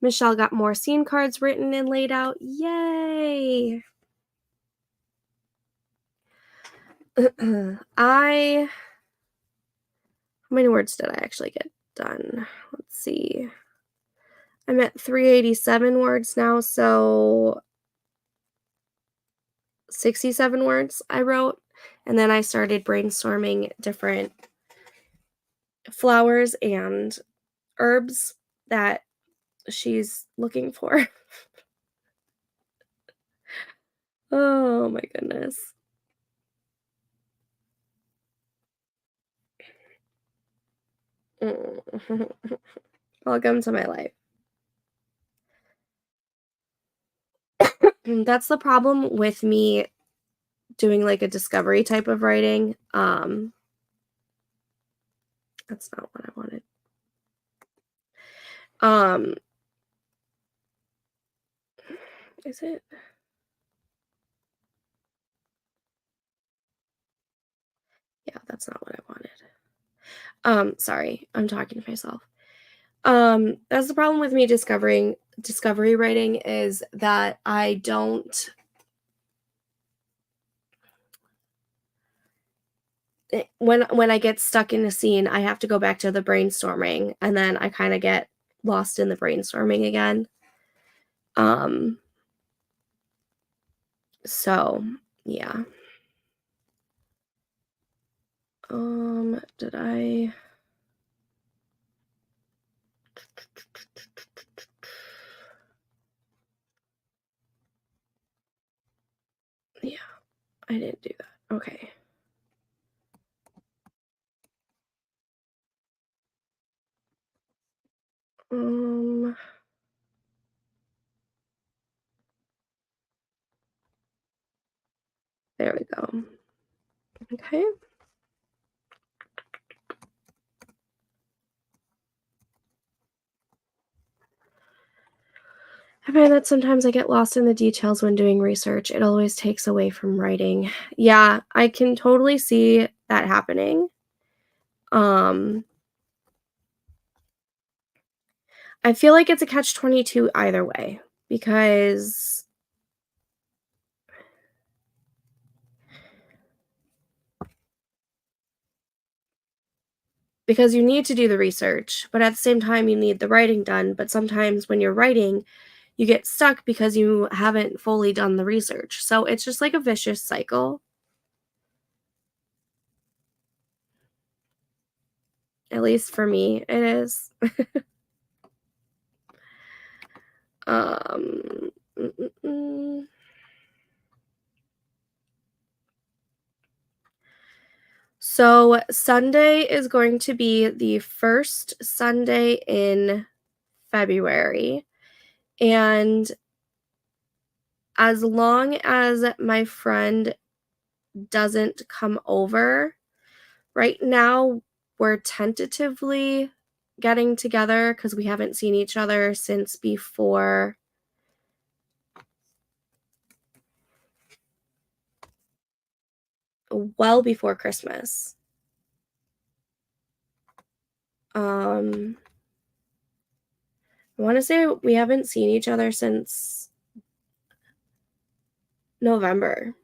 Michelle got more scene cards written and laid out. Yay! How many words did I actually get done? Let's see. I'm at 387 words now, so 67 words I wrote. And then I started brainstorming different flowers and herbs that she's looking for. Oh my goodness. Welcome to my life. That's the problem with me doing like a discovery type of writing. That's not what I wanted. Is it? Yeah, that's not what I wanted. Sorry, I'm talking to myself. That's the problem with me discovery writing is that I don't when I get stuck in a scene, I have to go back to the brainstorming and then I kind of get lost in the brainstorming again. So yeah. Did I Yeah, I didn't do that. Okay. There we go. Okay. I find that sometimes I get lost in the details when doing research. It always takes away from writing. Yeah, I can totally see that happening. I feel like it's a catch-22 either way because you need to do the research, but at the same time you need the writing done, but sometimes when you're writing, you get stuck because you haven't fully done the research. So it's just like a vicious cycle. At least for me, it is. Um, mm, mm, mm. So Sunday is going to be the first Sunday in February, and as long as my friend doesn't come over, right now we're tentatively getting together because we haven't seen each other since before well before Christmas. Um, I wanna say we haven't seen each other since November.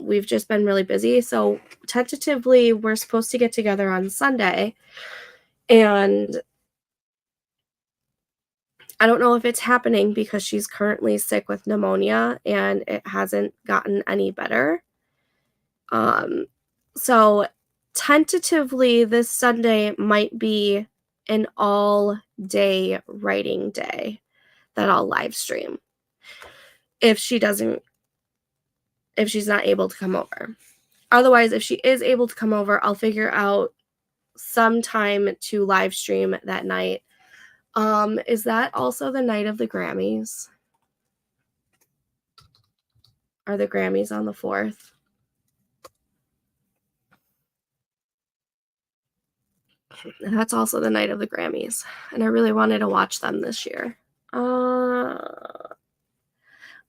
We've just been really busy, so tentatively, we're supposed to get together on Sunday, and I don't know if it's happening because she's currently sick with pneumonia and it hasn't gotten any better. Um, so tentatively, this Sunday might be an all-day writing day that I'll live stream if she doesn't if she's not able to come over. Otherwise, if she is able to come over, I'll figure out some time to live stream that night. Is that also the night of the Grammys? Are the Grammys on the 4th? That's also the night of the Grammys, and I really wanted to watch them this year. Uh,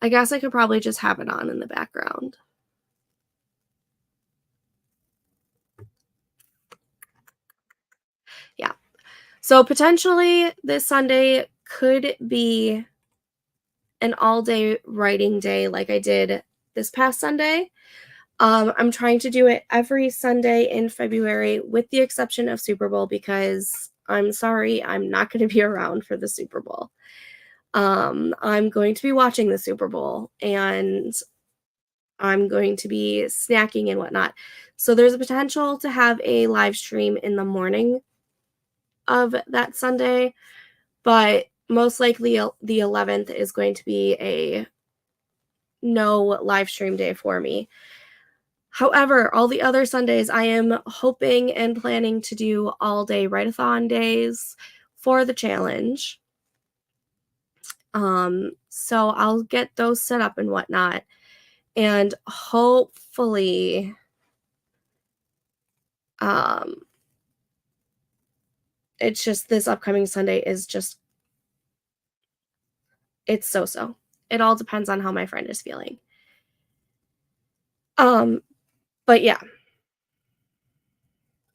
I guess I could probably just have it on in the background. Yeah. So potentially this Sunday could be an all-day writing day like I did this past Sunday. I'm trying to do it every Sunday in February with the exception of Super Bowl because I'm sorry, I'm not going to be around for the Super Bowl. I'm going to be watching the Super Bowl and I'm going to be snacking and whatnot. So there's a potential to have a live stream in the morning of that Sunday, but most likely the 11th is going to be a no live stream day for me. However, all the other Sundays, I am hoping and planning to do all day write-a-thon days for the challenge. So I'll get those set up and whatnot. And hopefully, um, it's just this upcoming Sunday is just, it's so so. It all depends on how my friend is feeling. Um, but yeah,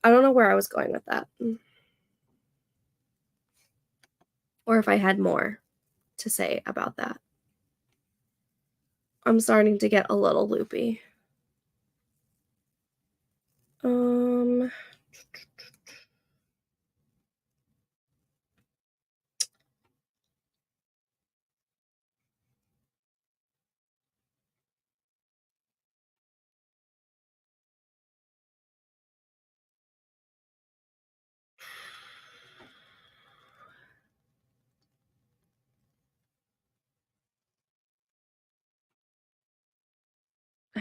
I don't know where I was going with that, or if I had more to say about that. I'm starting to get a little loopy. Um,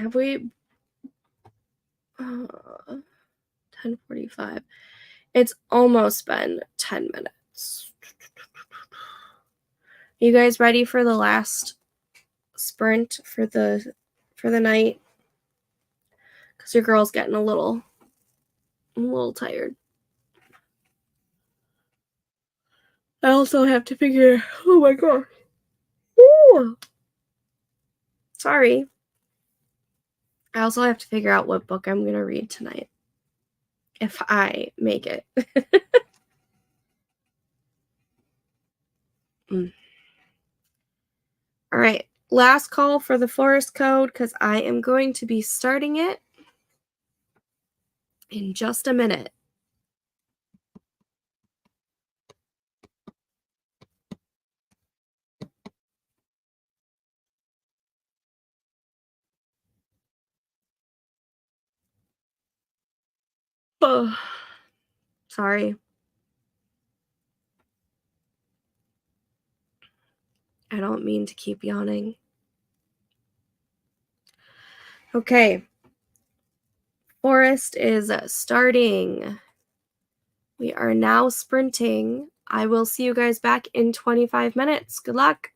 have we? 10:45. It's almost been 10 minutes. You guys ready for the last sprint for the night? Cuz your girl's getting a little tired. I also have to figure, oh my god. Ooh. Sorry. I also have to figure out what book I'm going to read tonight if I make it. Mm. All right. Last call for the forest code cuz I am going to be starting it in just a minute. Ugh. Sorry. I don't mean to keep yawning. Okay. Forest is starting. We are now sprinting. I will see you guys back in 25 minutes. Good luck.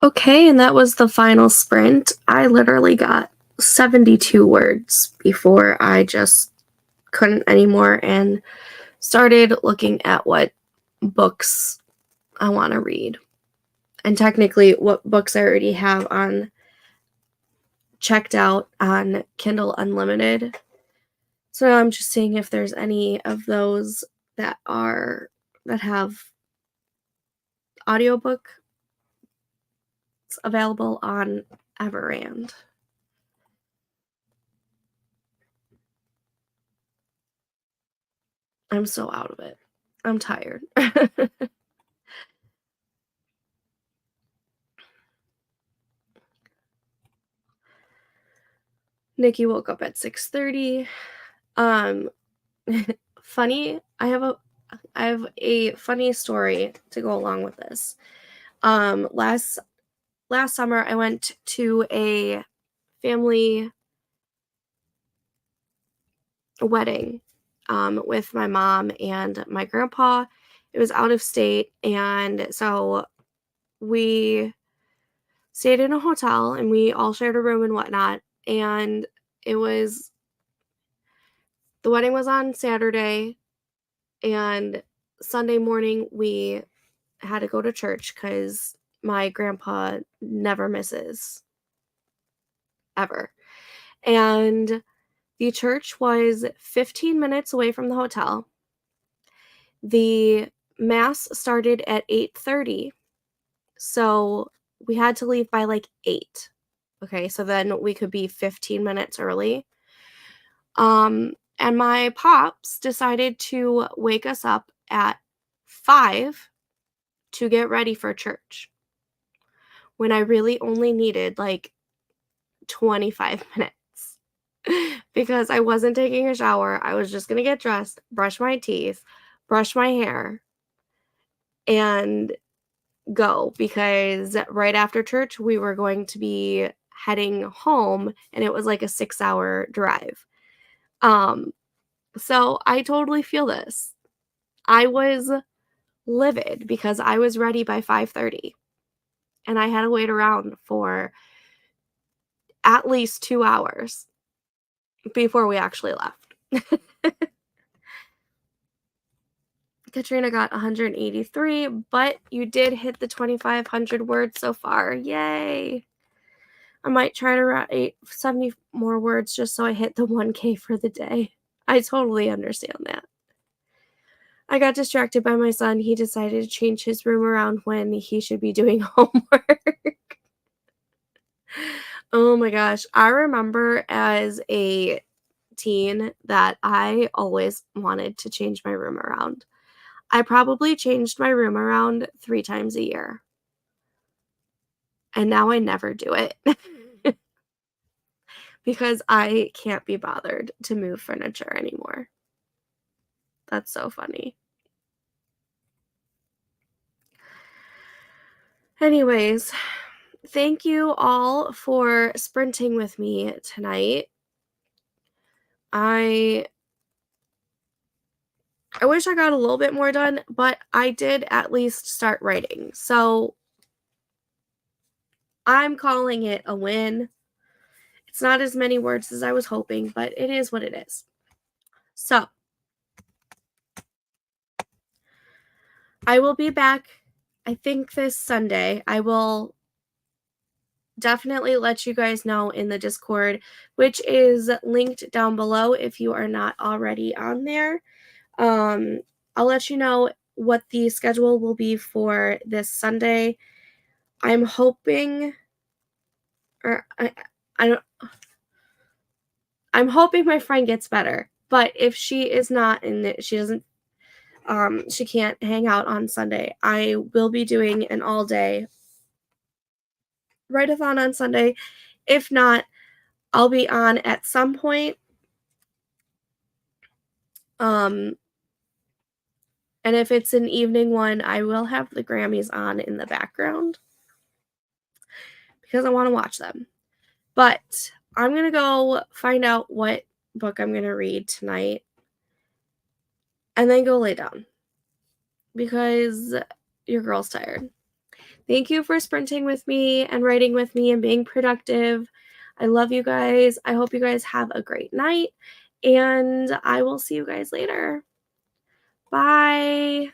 Okay, and that was the final sprint. I literally got 72 words before I just couldn't anymore and started looking at what books I want to read. And technically, what books I already have on checked out on Kindle Unlimited. So I'm just seeing if there's any of those that have audiobook available on Everand. I'm so out of it. I'm tired. Nikki woke up at 6:30. Um funny, I have a funny story to go along with this. Last summer I went to a family wedding with my mom and my grandpa. It was out of state, and so we stayed in a hotel and we all shared a room and whatnot. And it was the wedding was on Saturday, and Sunday morning we had to go to church because my grandpa never misses ever. And the church was 15 minutes away from the hotel. The mass started at 8:30. So we had to leave by like 8. Okay, so then we could be 15 minutes early. And my pops decided to wake us up at 5 to get ready for church when I really only needed like 25 minutes because I wasn't taking a shower. I was just going to get dressed, brush my teeth, brush my hair, and go because right after church we were going to be heading home and it was like a 6-hour drive. Um so I totally feel this. I was livid because I was ready by 5:30 and I had to wait around for at least 2 hours before we actually left. Katrina got 183, but you did hit the 2,500 words so far. Yay! I might try to write 70 more words just so I hit the 1K for the day. I totally understand that. I got distracted by my son. He decided to change his room around when he should be doing homework. Oh my gosh. I remember as a teen that I always wanted to change my room around. I probably changed my room around 3 times a year. And now I never do it. Because I can't be bothered to move furniture anymore. That's so funny. Anyways, thank you all for sprinting with me tonight. I I wish I got a little bit more done, but I did at least start writing. So I'm calling it a win. It's not as many words as I was hoping, but it is what it is. So I will be back, I think, this Sunday. I will definitely let you guys know in the Discord, which is linked down below if you are not already on there. I'll let you know what the schedule will be for this Sunday. I'm hoping, or I don't, I'm hoping my friend gets better. But if she is not and she doesn't, she can't hang out on Sunday, I will be doing an all day write-a-thon on Sunday. If not, I'll be on at some point. Um, and if it's an evening one, I will have the Grammys on in the background because I want to watch them. But I'm going to go find out what book I'm going to read tonight and then go lay down because your girl's tired. Thank you for sprinting with me and writing with me and being productive. I love you guys. I hope you guys have a great night, and I will see you guys later. Bye.